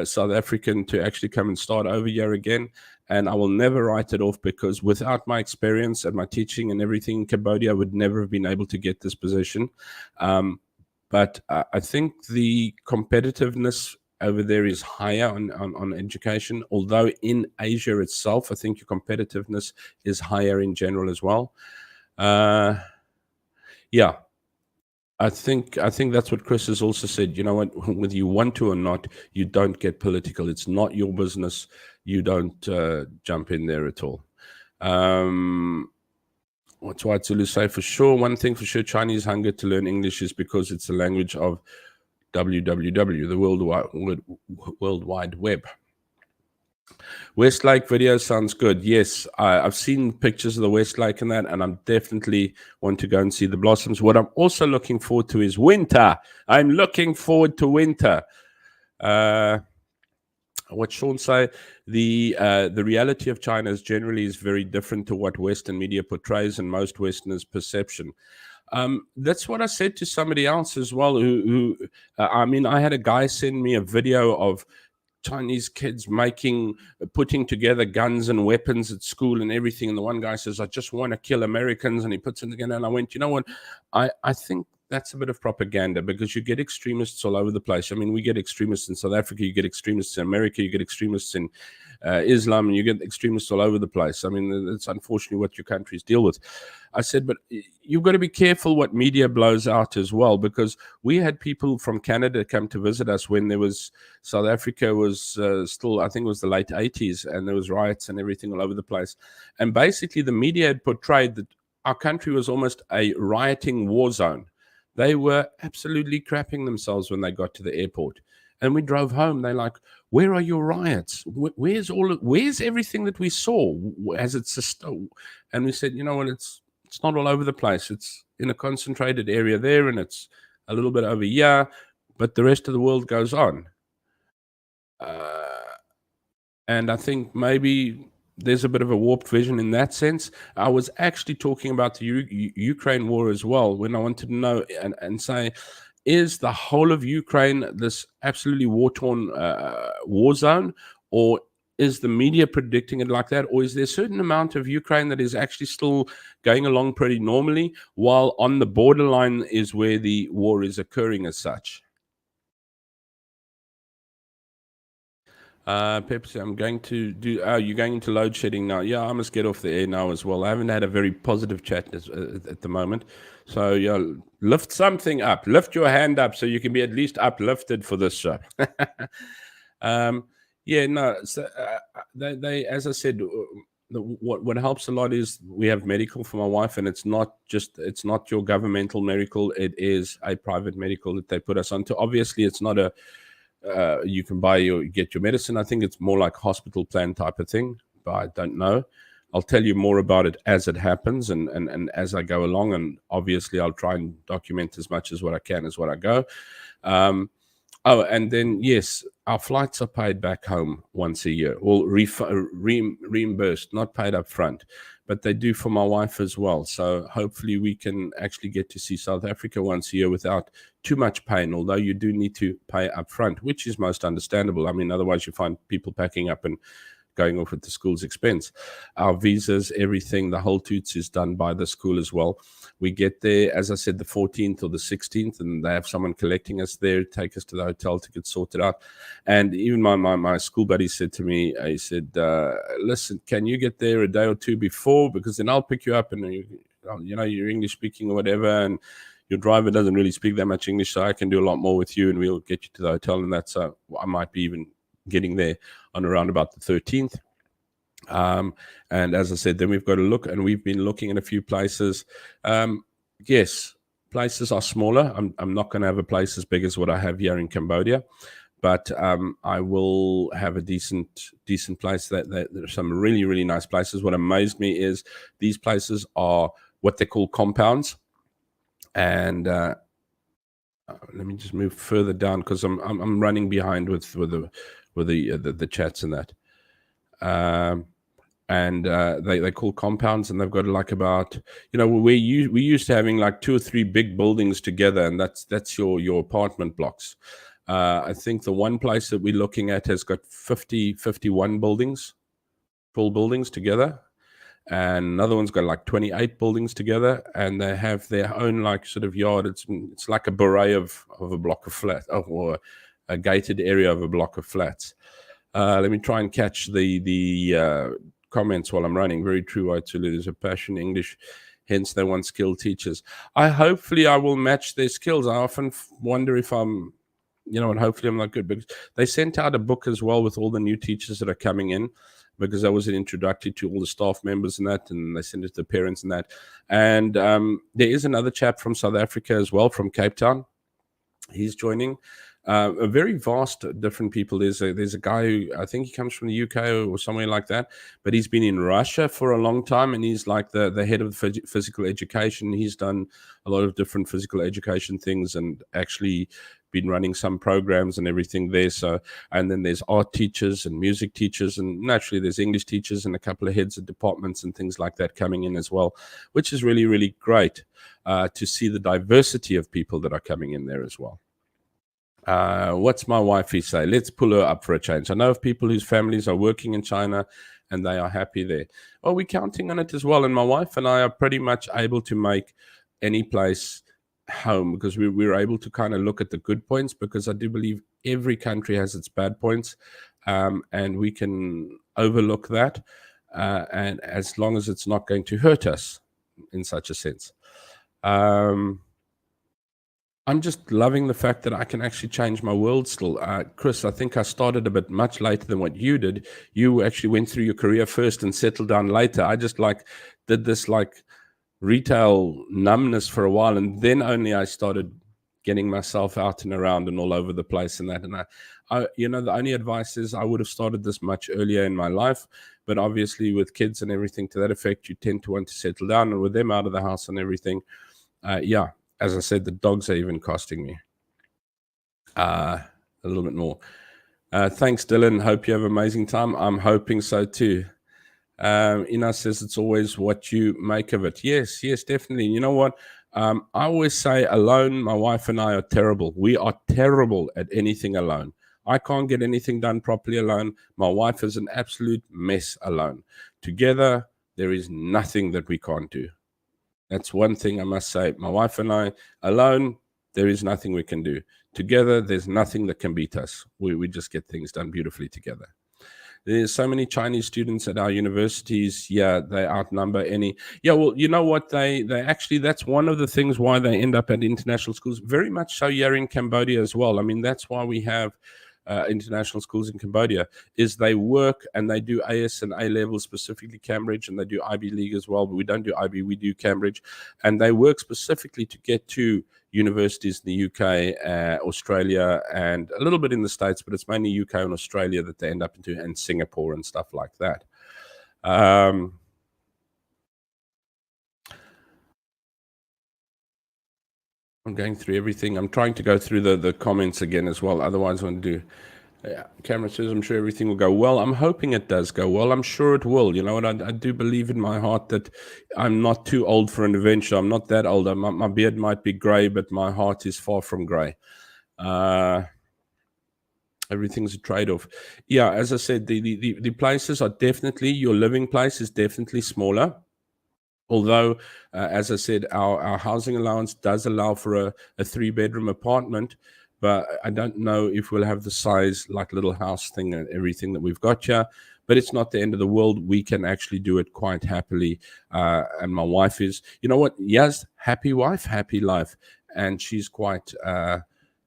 South African to actually come and start over here again. And I will never write it off, because without my experience and my teaching and everything in Cambodia, I would never have been able to get this position. But I think the competitiveness over there is higher on education, although in Asia itself, I think your competitiveness is higher in general as well. Yeah. I think that's what Chris has also said. You know what? Whether you want to or not, you don't get political. It's not your business. You don't jump in there at all. What's White Zulu say? For sure, one thing for sure, Chinese hunger to learn English is because it's the language of www, the World Wide Web. Westlake video sounds good. Yes, I've seen pictures of the Westlake and that, and I'm definitely want to go and see the blossoms. What I'm also looking forward to is winter. I'm looking forward to winter. What Sean say, the reality of China is generally very different to what Western media portrays and most Westerners' perception. That's what I said to somebody else as well. I had a guy send me a video of Chinese kids putting together guns and weapons at school and everything. And the one guy says, I just want to kill Americans. And he puts it together. And I went, you know what? I think that's a bit of propaganda, because you get extremists all over the place. I mean, we get extremists in South Africa, you get extremists in America, you get extremists in Islam, and you get extremists all over the place. I mean, it's unfortunately what your countries deal with. I said, but you've got to be careful what media blows out as well, because we had people from Canada come to visit us when there was, South Africa was still, I think it was the late 80s, and there was riots and everything all over the place. And basically the media had portrayed that our country was almost a rioting war zone. They were absolutely crapping themselves when they got to the airport. And we drove home. They're like, where are your riots? Where's everything that we saw? And we said, you know what, it's not all over the place. It's in a concentrated area there, and it's a little bit over here. but the rest of the world goes on. And I think maybe there's a bit of a warped vision in that sense. I was actually talking about the Ukraine war as well, when I wanted to know and say, is the whole of Ukraine this absolutely war-torn war zone, or is the media predicting it like that, or is there a certain amount of Ukraine that is actually still going along pretty normally, while on the borderline is where the war is occurring as such? Pepsi, I'm going to do. Oh, you're going into load shedding now. Yeah, I must get off the air now as well. I haven't had a very positive chat at the moment. So, yeah, lift something up. Lift your hand up so you can be at least uplifted for this show. Yeah, no. So, they, as I said, what helps a lot is we have medical for my wife, and it's not your governmental medical. It is a private medical that they put us onto. Obviously, it's not a you can get your medicine. I think it's more like hospital plan type of thing, but I don't know. I'll tell you more about it as it happens and as I go along. And obviously, I'll try and document as much as what I can as what I go. And then, yes, our flights are paid back home once a year. Well, reimbursed, not paid up front, but they do for my wife as well. So hopefully we can actually get to see South Africa once a year without too much pain, although you do need to pay up front, which is most understandable. I mean, otherwise you find people packing up and going off at the school's expense. Our visas, everything, the whole toots is done by the school as well. We get there, as I said, the 14th or the 16th, and they have someone collecting us there, take us to the hotel to get sorted out. And even my school buddy said to me, he said, listen, can you get there a day or two before? Because then I'll pick you up and, you're English speaking or whatever, and your driver doesn't really speak that much English, so I can do a lot more with you, and we'll get you to the hotel. And that's, I might be even getting there on around about the 13th. And as I said, then we've got to look, and we've been looking at a few places. Yes, places are smaller. I'm not going to have a place as big as what I have here in Cambodia, but I will have a decent place. That there are some really, really nice places. What amazed me is these places are what they call compounds. And let me just move further down because I'm running behind with the chats and that. And they call compounds, and they've got like about, we used to having like 2 or 3 big buildings together, and that's your apartment blocks. I think the one place that we're looking at has got 51 buildings, full buildings together, and another one's got like 28 buildings together, and they have their own like sort of yard. It's like a beret of a block of flats, or a gated area of a block of flats. Let me try and catch the comments while I'm running. Very true, Waitulu. There's a passion in English, hence they want skilled teachers. Hopefully I will match their skills. I often wonder if I'm, and hopefully I'm not good, because they sent out a book as well with all the new teachers that are coming in, because I was an introductory to all the staff members and that, and they sent it to the parents and that. And there is another chap from South Africa as well, from Cape Town. He's joining. A very vast different people. There's a guy who, I think he comes from the UK or somewhere like that, but he's been in Russia for a long time, and he's like the head of physical education. He's done a lot of different physical education things and actually been running some programs and everything there. So, and then there's art teachers and music teachers, and naturally there's English teachers and a couple of heads of departments and things like that coming in as well, which is really, really great to see the diversity of people that are coming in there as well. What's my wifey say? Let's pull her up for a change. I know of people whose families are working in China and they are happy there. Oh, we're counting on it as well. And my wife and I are pretty much able to make any place home, because we're able to kind of look at the good points, because I do believe every country has its bad points, and we can overlook that, and as long as it's not going to hurt us in such a sense. I'm just loving the fact that I can actually change my world still. Chris, I think I started a bit much later than what you did. You actually went through your career first and settled down later. I just did this retail numbness for a while, and then only I started getting myself out and around and all over the place and that. And I the only advice is I would have started this much earlier in my life, but obviously with kids and everything to that effect, you tend to want to settle down, and with them out of the house and everything, as I said, the dogs are even costing me. A little bit more. Thanks, Dylan. Hope you have an amazing time. I'm hoping so too. Ina says it's always what you make of it. Yes, definitely. You know what? I always say alone, my wife and I are terrible. We are terrible at anything alone. I can't get anything done properly alone. My wife is an absolute mess alone. Together, there is nothing that we can't do. That's one thing I must say. My wife and I, alone, there is nothing we can do. Together, there's nothing that can beat us. We just get things done beautifully together. There's so many Chinese students at our universities. Yeah, they outnumber any. Yeah, well, you know what? They actually, that's one of the things why they end up at international schools. Very much so here in Cambodia as well. I mean, that's why we have international schools in Cambodia, is they work and they do AS and A level, specifically Cambridge, and they do IB League as well. But we don't do IB, we do Cambridge. And they work specifically to get to universities in the UK, Australia, and a little bit in the States, but it's mainly UK and Australia that they end up into, and Singapore and stuff like that. I'm going through everything. I'm trying to go through the comments again as well. Otherwise, I'm going to do... Camera says, I'm sure everything will go well. I'm hoping it does go well. I'm sure it will. You know what? I do believe in my heart that I'm not too old for an adventure. I'm not that old. My beard might be grey, but my heart is far from grey. Everything's a trade-off. Yeah, as I said, the places are definitely... Your living place is definitely smaller. Although, as I said, our housing allowance does allow for a 3-bedroom apartment, but I don't know if we'll have the size, like little house thing and everything that we've got here. But it's not the end of the world. We can actually do it quite happily. And my wife is, you know what? Yes, happy wife, happy life. And she's quite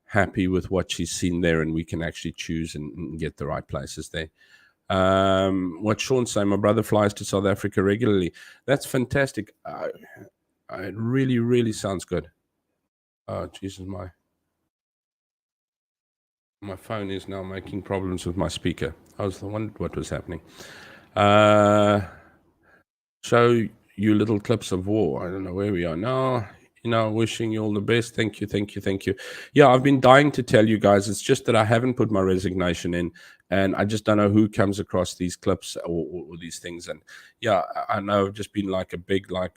happy with what she's seen there, and we can actually choose and get the right places there. What Sean's saying, my brother flies to South Africa regularly. That's fantastic. It really, really sounds good. Oh, Jesus, my phone is now making problems with my speaker. I was wondering what was happening. Show you little clips of war. I don't know where we are now. You know, wishing you all the best. Thank you. Yeah, I've been dying to tell you guys. It's just that I haven't put my resignation in, and I just don't know who comes across these clips or these things. And yeah, I know I've just been like a big, like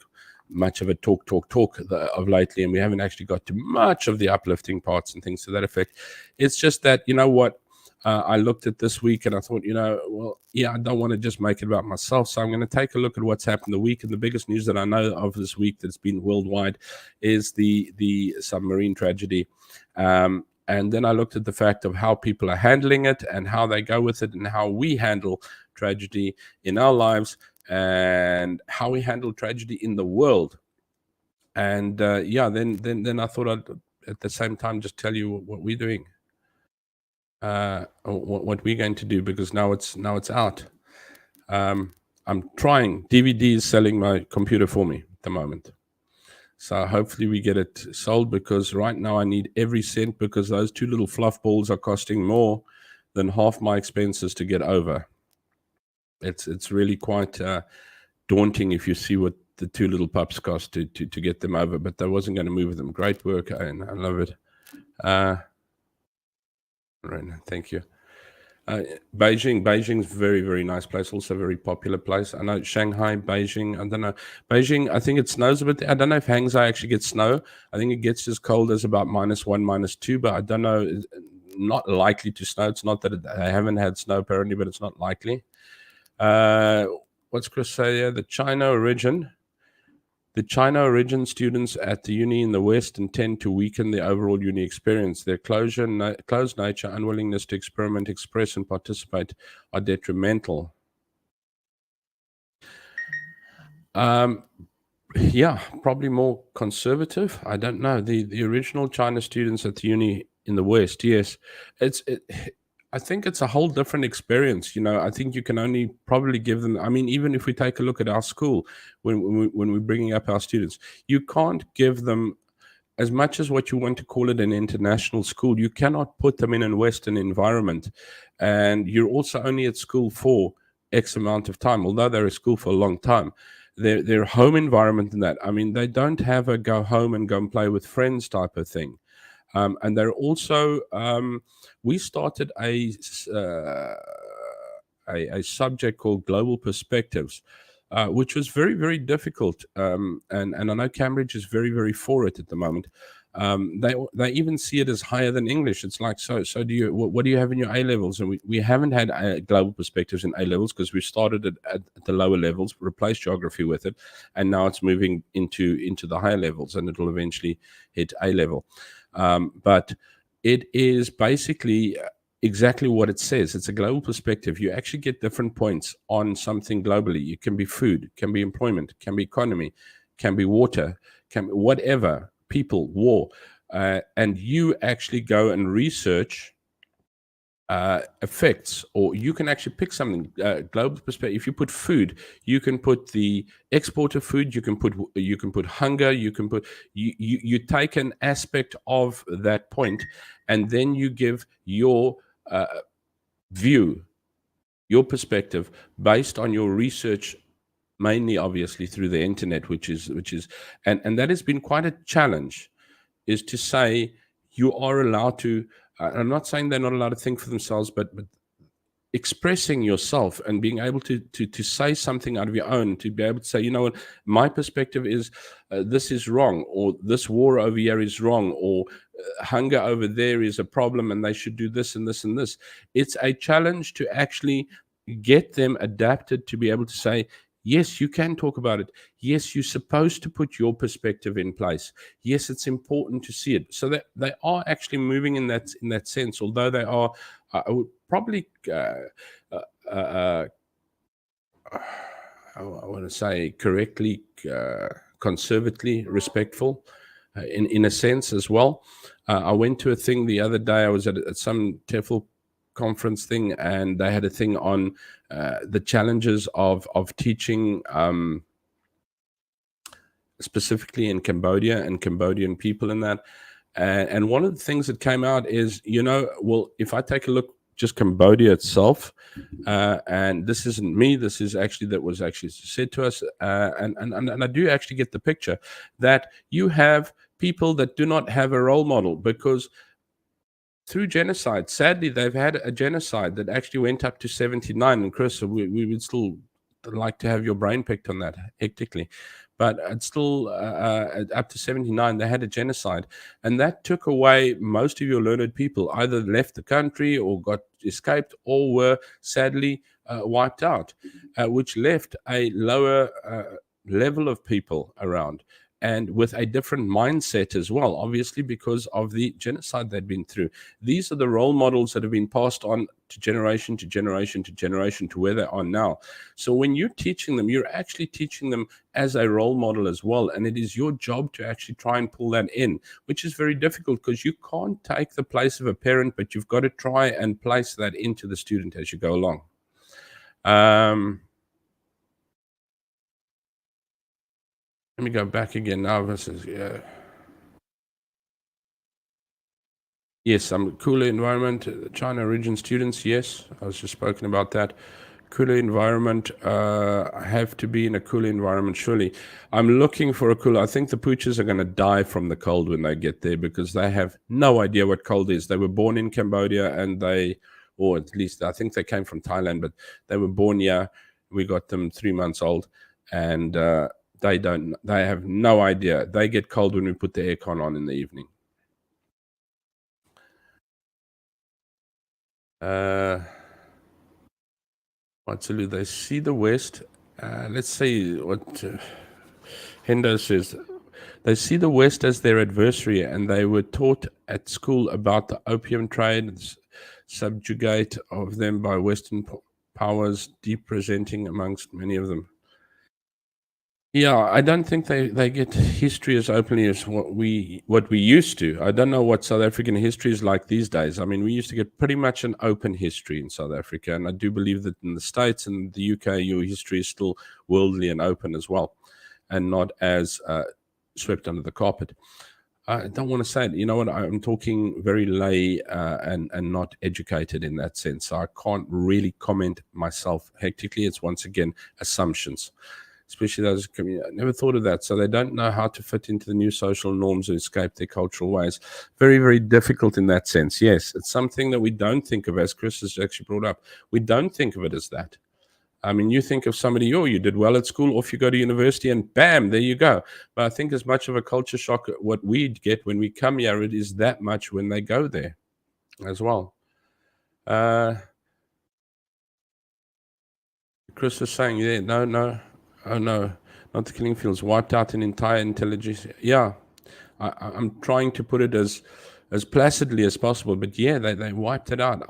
much of a talk of lately, and we haven't actually got to much of the uplifting parts and things to that effect. It's just that, you know what, I looked at this week and I thought, you know, well, yeah, I don't want to just make it about myself, so I'm going to take a look at what's happened the week. And the biggest news that I know of this week that's been worldwide is the submarine tragedy. And then I looked at the fact of how people are handling it and how they go with it, and how we handle tragedy in our lives, and how we handle tragedy in the world. And yeah, then I thought I'd at the same time just tell you what we're doing, what we're going to do, because now it's out. I'm trying. DVD is selling my computer for me at the moment, so hopefully we get it sold, because right now I need every cent, because those 2 little fluff balls are costing more than half my expenses to get over. It's really quite daunting if you see what the 2 little pups cost to get them over, but I wasn't going to move them. Great work, and I love it. Right, thank you. Beijing's very, very nice place, also a very popular place. I know Shanghai, Beijing, I don't know. Beijing, I think it snows a bit. I don't know if Hangzhou actually gets snow. I think it gets as cold as about -1, -2, but I don't know. Not likely to snow. It's not that I haven't had snow apparently, but it's not likely. What's Chris say here? The China origin students at the uni in the West intend to weaken the overall uni experience. Their closed nature, unwillingness to experiment, express, and participate are detrimental. Yeah, probably more conservative. I don't know. The original China students at the uni in the West, yes, I think it's a whole different experience. You know, I think you can only probably give them, I mean, even if we take a look at our school, when we're bringing up our students, you can't give them, as much as what you want to call it an international school, you cannot put them in a Western environment. And you're also only at school for X amount of time, although they're at school for a long time. Their home environment and that, I mean, they don't have a go home and go and play with friends type of thing. And they're also we started a subject called Global Perspectives, which was very, very difficult. And I know Cambridge is very, very for it at the moment. They even see it as higher than English. It's like, so do you, what do you have in your A levels? And we haven't had global perspectives in A levels because we started it at the lower levels, replaced geography with it, and now it's moving into the higher levels, and it'll eventually hit A level. But it is basically exactly what it says. It's a global perspective. You actually get different points on something globally. It can be food, can be employment, can be economy, can be water, can be whatever, people, war. And you actually go and research effects, or you can actually pick something global perspective. If you put food, you can put the export of food, you can put hunger, you take an aspect of that point, and then you give your view, your perspective based on your research, mainly obviously through the internet, which is and that has been quite a challenge, is to say you are allowed to I'm not saying they're not allowed to think for themselves, but expressing yourself and being able to say something out of your own, to be able to say, you know what, my perspective is this is wrong, or this war over here is wrong, or hunger over there is a problem and they should do this and this and this. It's a challenge to actually get them adapted to be able to say, yes, you can talk about it. Yes, you're supposed to put your perspective in place. Yes, it's important to see it. So that they are actually moving in that sense, although they are, I would probably, I want to say correctly, conservatively respectful in a sense as well. I went to a thing the other day. I was at some TEFL conference thing, and they had a thing on the challenges of teaching specifically in Cambodia and Cambodian people in that. And one of the things that came out is, well, if I take a look, just Cambodia itself, and this isn't me, this is actually, that was actually said to us, and I do actually get the picture that you have people that do not have a role model, because through genocide, sadly, they've had a genocide that actually went up to 79. And Chris, we would still like to have your brain picked on that hectically, but it's still up to 79. They had a genocide, and that took away most of your learned people, either left the country or got escaped, or were sadly wiped out, which left a lower level of people around, and with a different mindset as well, obviously, because of the genocide they'd been through. These are the role models that have been passed on to generation to generation to generation to where they are now. So when you're teaching them, you're actually teaching them as a role model as well. And it is your job to actually try and pull that in, which is very difficult, because you can't take the place of a parent, but you've got to try and place that into the student as you go along. Let me go back again now. Yes, I'm cooler environment. China origin students, yes. I was just spoken about that. Cooler environment. I have to be in a cooler environment, surely. I'm looking for a cooler. I think the poochers are going to die from the cold when they get there, because they have no idea what cold is. They were born in Cambodia, and or at least I think they came from Thailand, but they were born here. We got them 3 months old, and they have no idea. They get cold when we put the aircon on in the evening. Absolutely. They see the West. Let's see what Hendo says. They see the West as their adversary, and they were taught at school about the opium trade and subjugate of them by Western powers, deep presenting amongst many of them. Yeah, I don't think they get history as openly as what we used to. I don't know what South African history is like these days. I mean, we used to get pretty much an open history in South Africa, and I do believe that in the States and the UK, your history is still worldly and open as well, and not as swept under the carpet. I don't want to say it. You know what? I'm talking very lay and not educated in that sense. So I can't really comment myself hectically. It's once again assumptions. especially those community. I never thought of that. So they don't know how to fit into the new social norms or escape their cultural ways. Very, very difficult in that sense. Yes, it's something that we don't think of, as Chris has actually brought up. We don't think of it as that. I mean, you think of somebody, oh, you did well at school, off you go to university, and bam, there you go. But I think as much of a culture shock, what we get when we come here, it is that much when they go there as well. Chris was saying, yeah, no, oh no, not the killing fields, wiped out an entire intelligence. Yeah, I'm trying to put it as placidly as possible, but yeah, they wiped it out.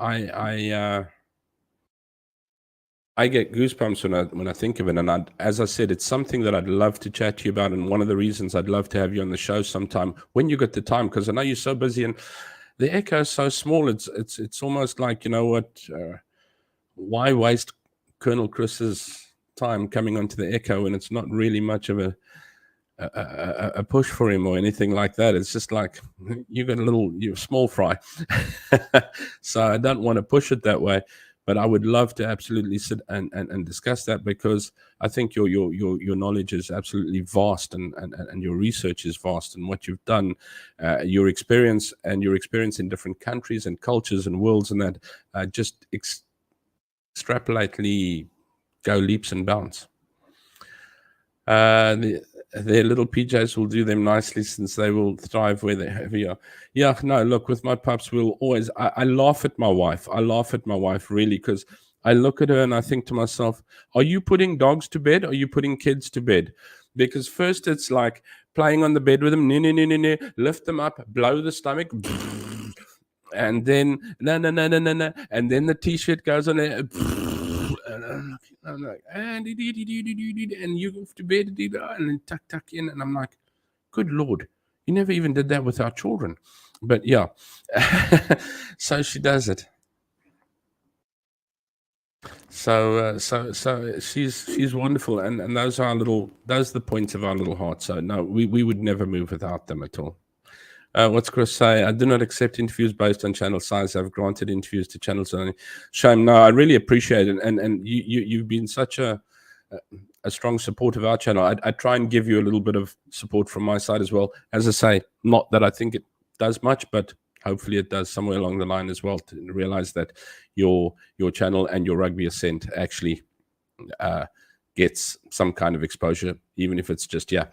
I get goosebumps when I think of it, and as I said, it's something that I'd love to chat to you about, and one of the reasons I'd love to have you on the show sometime when you get the time, because I know you're so busy, and the echo is so small. It's almost like, you know what? Why waste Colonel Chris's time coming onto the echo when it's not really much of a push for him or anything like that? It's just like you got you're small fry, so I don't want to push it that way. But I would love to absolutely sit and discuss that, because I think your knowledge is absolutely vast, and your research is vast, and what you've done, your experience in different countries and cultures and worlds, and that just extrapolately go leaps and bounds. Their little PJs will do them nicely, since they will thrive where they're heavier. Yeah, no, look, with my pups, we'll always, I laugh at my wife. I laugh at my wife, really, because I look at her and I think to myself, are you putting dogs to bed? Or are you putting kids to bed? Because first it's like playing on the bed with them, lift them up, blow the stomach, and then, no, and then the T-shirt goes on there, and I'm like, and you go to bed, and then tuck in, and I'm like, good Lord, you never even did that with our children. But yeah, so she does it. So she's wonderful, and those are the points of our little heart. So no, we would never move without them at all. What's Chris say? I do not accept interviews based on channel size. I've granted interviews to channels only. Shame. No, I really appreciate it, and you've been such a strong support of our channel. I try and give you a little bit of support from my side as well. As I say, not that I think it does much, but hopefully it does somewhere along the line as well, to realize that your channel and your Rugby Ascent actually gets some kind of exposure, even if it's just, yeah.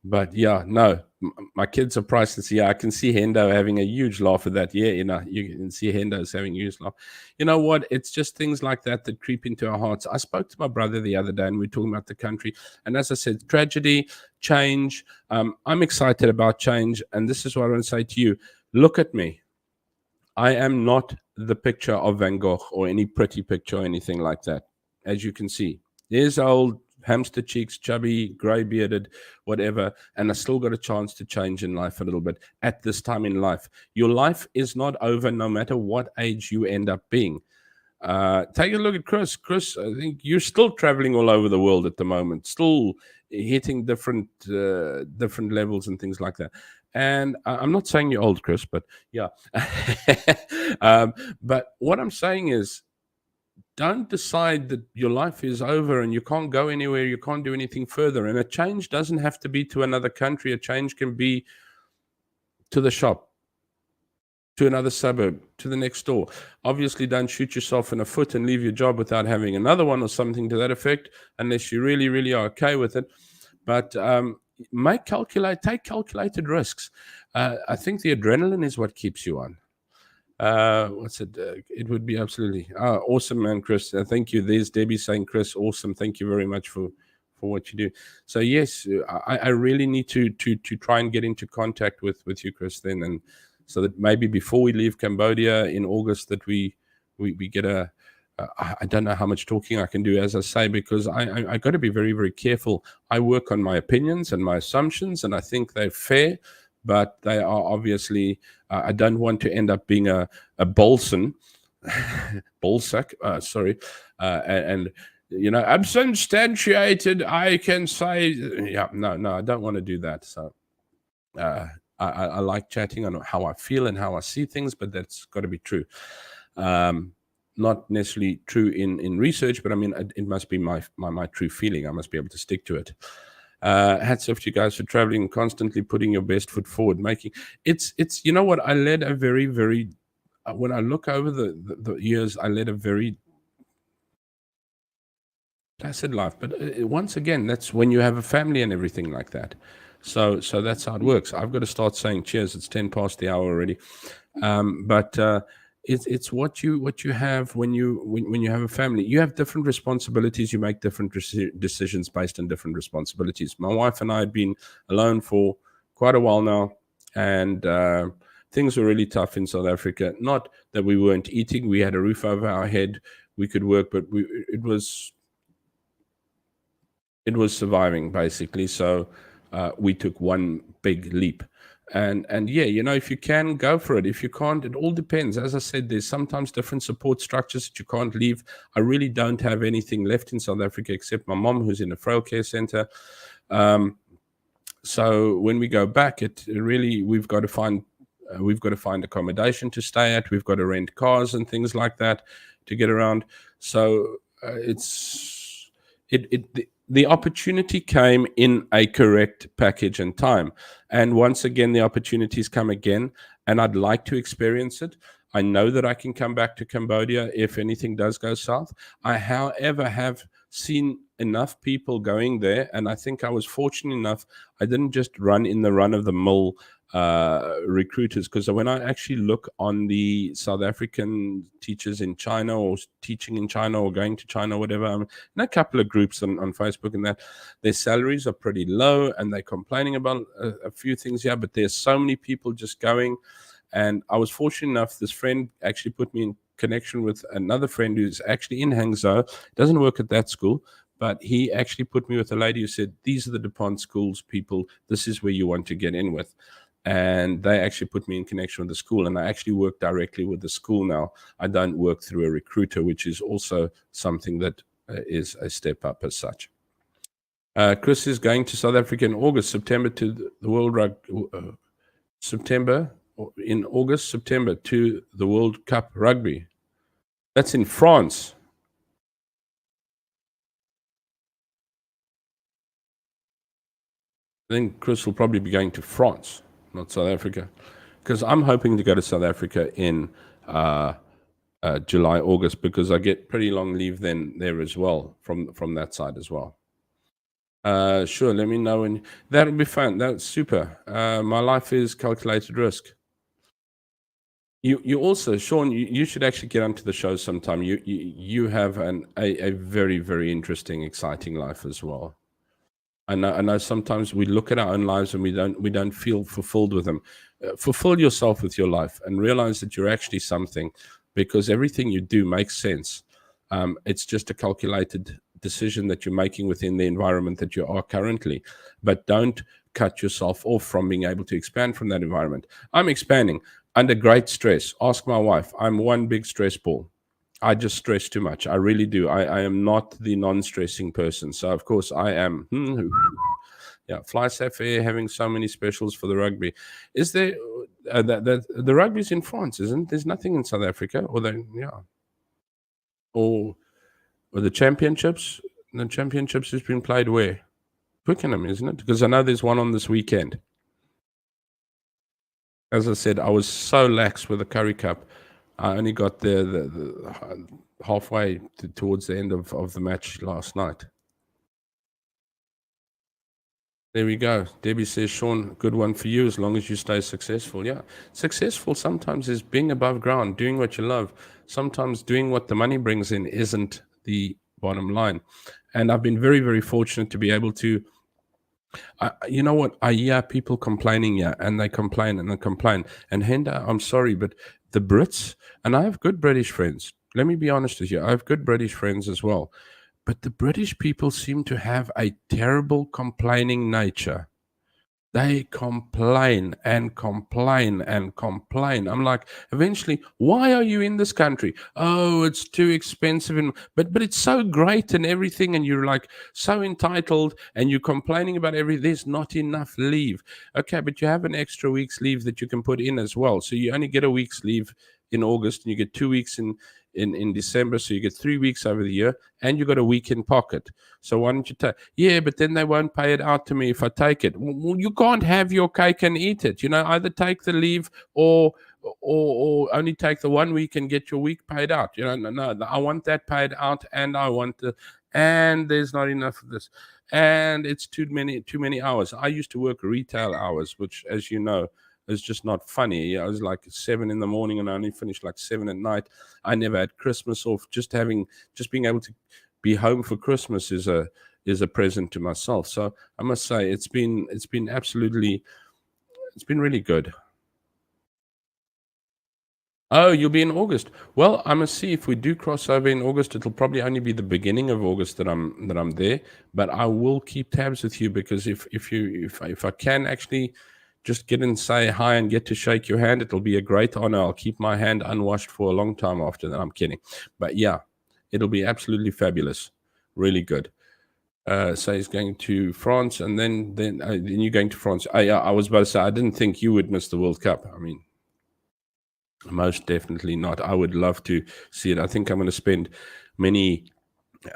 But yeah, no, my kids are priceless. Yeah, I can see Hendo having a huge laugh at that. Yeah, you can see Hendo's having a huge laugh. You know what? It's just things like that that creep into our hearts. I spoke to my brother the other day, and we were talking about the country. And as I said, tragedy, change. I'm excited about change. And this is what I want to say to you. Look at me. I am not the picture of Van Gogh or any pretty picture or anything like that. As you can see, there's old hamster cheeks, chubby, grey-bearded, whatever, and I still got a chance to change in life a little bit at this time in life. Your life is not over, no matter what age you end up being. Take a look at Chris. Chris, I think you're still traveling all over the world at the moment, still hitting different levels and things like that. And I'm not saying you're old, Chris, but yeah. But what I'm saying is, don't decide that your life is over and you can't go anywhere, you can't do anything further. And a change doesn't have to be to another country. A change can be to the shop, to another suburb, to the next door. Obviously, don't shoot yourself in the foot and leave your job without having another one or something to that effect, unless you really, really are okay with it. But take calculated risks. I think the adrenaline is what keeps you on. What's it? It would be absolutely awesome, man, Chris. Thank you. There's Debbie saying, Chris, awesome. Thank you very much for what you do. So yes, I really need to try and get into contact with you, Chris, then, and so that maybe before we leave Cambodia in August, that we get a. I don't know how much talking I can do, as I say, because I got to be very, very careful. I work on my opinions and my assumptions, and I think they're fair. But they are obviously, I don't want to end up being a Bolson, Bolsack, sorry, and unsubstantiated, I can say, yeah, no, I don't want to do that. So I like chatting on how I feel and how I see things, but that's got to be true. not necessarily true in research, but I mean, it must be my true feeling. I must be able to stick to it. Hats off to you guys for traveling, constantly putting your best foot forward, making it's you know what, I led a very, very when I look over the years, I led a very placid life. But once again, that's when you have a family and everything like that. So that's how it works. I've got to start saying cheers. It's 10 past the hour already. But it's what you have when you have a family. You have different responsibilities. You make different decisions based on different responsibilities. My wife and I had been alone for quite a while now, and things were really tough in South Africa. Not that we weren't eating. We had a roof over our head. We could work, but it was surviving, basically. So we took one big leap. And yeah, if you can, go for it. If you can't, it all depends. As I said, there's sometimes different support structures that you can't leave. I really don't have anything left in South Africa except my mom, who's in a frail care center. So when we go back, we've got to find accommodation to stay at. We've got to rent cars and things like that to get around. So the opportunity came in a correct package and time. And once again, the opportunities come again, and I'd like to experience it. I know that I can come back to Cambodia if anything does go south. I, however, have seen enough people going there, and I think I was fortunate enough. I didn't just run in the run-of-the-mill recruiters, because when I actually look on the South African teachers in China or teaching in China or going to China or whatever, I'm in a couple of groups on Facebook, and that their salaries are pretty low, and they're complaining about a few things here, but there's so many people just going. And I was fortunate enough, this friend actually put me in connection with another friend who's actually in Hangzhou, doesn't work at that school, but he actually put me with a lady who said, these are the DuPont schools people, this is where you want to get in with. And they actually put me in connection with the school, and I actually work directly with the school now. I don't work through a recruiter, which is also something that is a step up as such. Chris is going to South Africa in August, September to the World September to the World Cup Rugby. That's in France. I think Chris will probably be going to France, not South Africa, because I'm hoping to go to South Africa in July, August, because I get pretty long leave then there as well from that side as well. Sure, let me know when. That'll be fun. That's super. My life is calculated risk. You also, Sean, you should actually get onto the show sometime. You have a very, very interesting, exciting life as well. I know sometimes we look at our own lives and we don't feel fulfilled with them. Fulfill yourself with your life and realize that you're actually something, because everything you do makes sense. It's just a calculated decision that you're making within the environment that you are currently, but don't cut yourself off from being able to expand from that environment. I'm expanding under great stress. Ask my wife. I'm one big stress ball. I just stress too much. I really do. I am not the non-stressing person. So, of course, I am. Yeah, Fly Safe Air having so many specials for the rugby. Is there the rugby's in France, isn't? There's nothing in South Africa, or the championships. The championships has been played where? Twickenham, isn't it? Because I know there's one on this weekend. As I said, I was so lax with the Curry Cup. I only got there the halfway towards the end of the match last night. There we go. Debbie says, Sean, good one for you as long as you stay successful. Yeah, successful sometimes is being above ground, doing what you love. Sometimes doing what the money brings in isn't the bottom line. And I've been very, very fortunate to be able to, you know what, I hear people complaining, and they complain and they complain. And Henda, I'm sorry, but the Brits, and I have good British friends. Let me be honest with you. I have good British friends as well. But the British people seem to have a terrible complaining nature. They complain and complain and complain. I'm like, eventually, why are you in this country? Oh, it's too expensive. But it's so great and everything. And you're like so entitled and you're complaining about everything. There's not enough leave. Okay, but you have an extra week's leave that you can put in as well. So you only get a week's leave in August, and you get 2 weeks in December, so you get 3 weeks over the year, and you got a week in pocket. So why don't you take? Yeah, but then they won't pay it out to me if I take it. Well, you can't have your cake and eat it. Either take the leave or only take the 1 week and get your week paid out. No, I want that paid out, and I want and there's not enough of this, and it's too many hours. I used to work retail hours, which, as you know, is just not funny. I was like 7 in the morning and I only finished like 7 at night. I never had Christmas off. Just being able to be home for Christmas is a present to myself. So I must say it's been really good. Oh, you'll be in August. Well, I must see if we do cross over in August. It'll probably only be the beginning of August that I'm there. But I will keep tabs with you, because if I can actually just get and say hi and get to shake your hand, it'll be a great honor. I'll keep my hand unwashed for a long time after that. I'm kidding, but yeah, it'll be absolutely fabulous, really good. So he's going to France, and then you're going to France. I was about to say, I didn't think you would miss the World Cup. I mean, most definitely not. I would love to see it. I think I'm going to spend many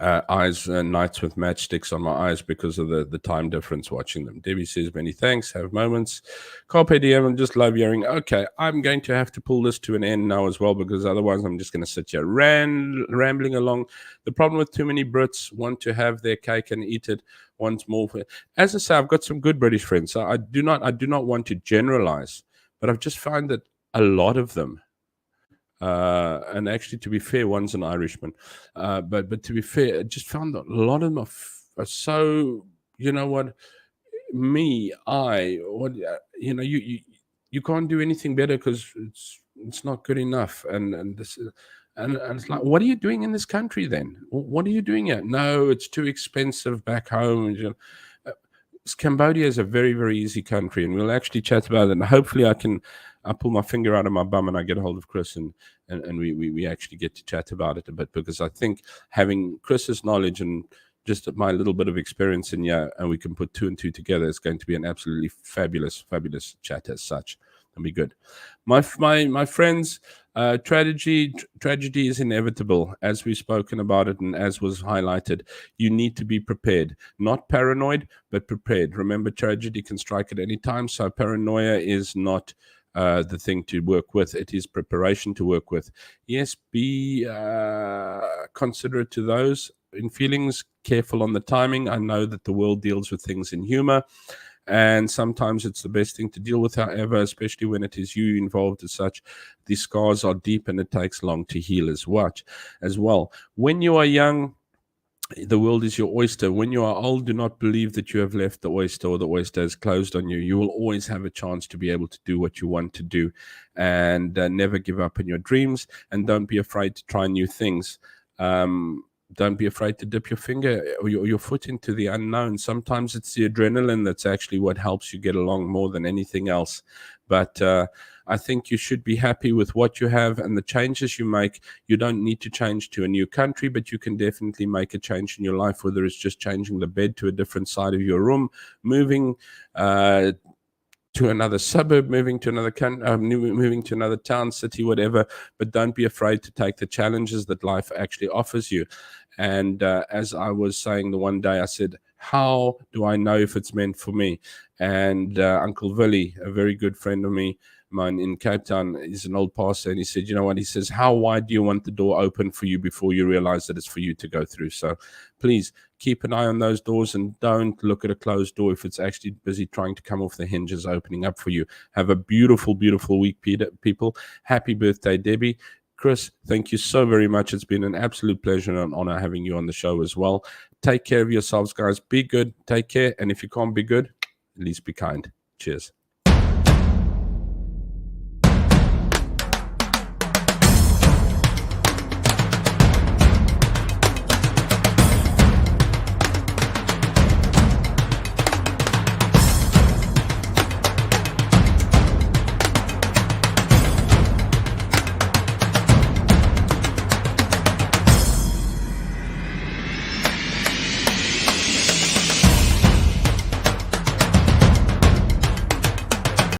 nights with matchsticks on my eyes because of the time difference watching them. Debbie says, many thanks, have moments. Carpe diem, and just love hearing. Okay, I'm going to have to pull this to an end now as well, because otherwise I'm just going to sit here rambling along. The problem with too many Brits want to have their cake and eat it once more. As I say, I've got some good British friends, so I do not want to generalize, but I've just found that a lot of them, and actually, to be fair, one's an Irishman, but to be fair, I just found that a lot of them are so, you can't do anything better because it's not good enough, and this. And it's like, what are you doing in this country then? What are you doing here? No, it's too expensive back home. Cambodia is a very, very easy country, and we'll actually chat about it. And hopefully I pull my finger out of my bum and I get a hold of Chris, and we actually get to chat about it a bit, because I think having Chris's knowledge and just my little bit of experience in here, and we can put 2 and 2 together, is going to be an absolutely fabulous chat as such. It'll be good. My friends, tragedy is inevitable, as we've spoken about it and as was highlighted. You need to be prepared, not paranoid, but prepared. Remember, tragedy can strike at any time, so paranoia is not the thing to work with. It is preparation to work with. Yes, be considerate to those in feelings, careful on the timing. I know that the world deals with things in humor, and sometimes it's the best thing to deal with. However, especially when it is you involved as such, the scars are deep and it takes long to heal as well. When you are young, the world is your oyster. When you are old, do not believe that you have left the oyster or the oyster has closed on you. You will always have a chance to be able to do what you want to do, and never give up on your dreams, and don't be afraid to try new things. Don't be afraid to dip your finger or your foot into the unknown. Sometimes it's the adrenaline that's actually what helps you get along more than anything else. But I think you should be happy with what you have and the changes you make. You don't need to change to a new country, but you can definitely make a change in your life, whether it's just changing the bed to a different side of your room, moving to another suburb, moving to another moving to another town, city, whatever. But don't be afraid to take the challenges that life actually offers you. And as I was saying the one day, I said, how do I know if it's meant for me? And Uncle Willie, a very good friend of mine in Cape Town, is an old pastor, and he said, you know what? He says, how wide do you want the door open for you before you realize that it's for you to go through? So please keep an eye on those doors, and don't look at a closed door if it's actually busy trying to come off the hinges, opening up for you. Have a beautiful, beautiful week, people. Happy birthday, Debbie. Chris, thank you so very much. It's been an absolute pleasure and an honor having you on the show as well. Take care of yourselves, guys. Be good. Take care. And if you can't be good, at least be kind. Cheers.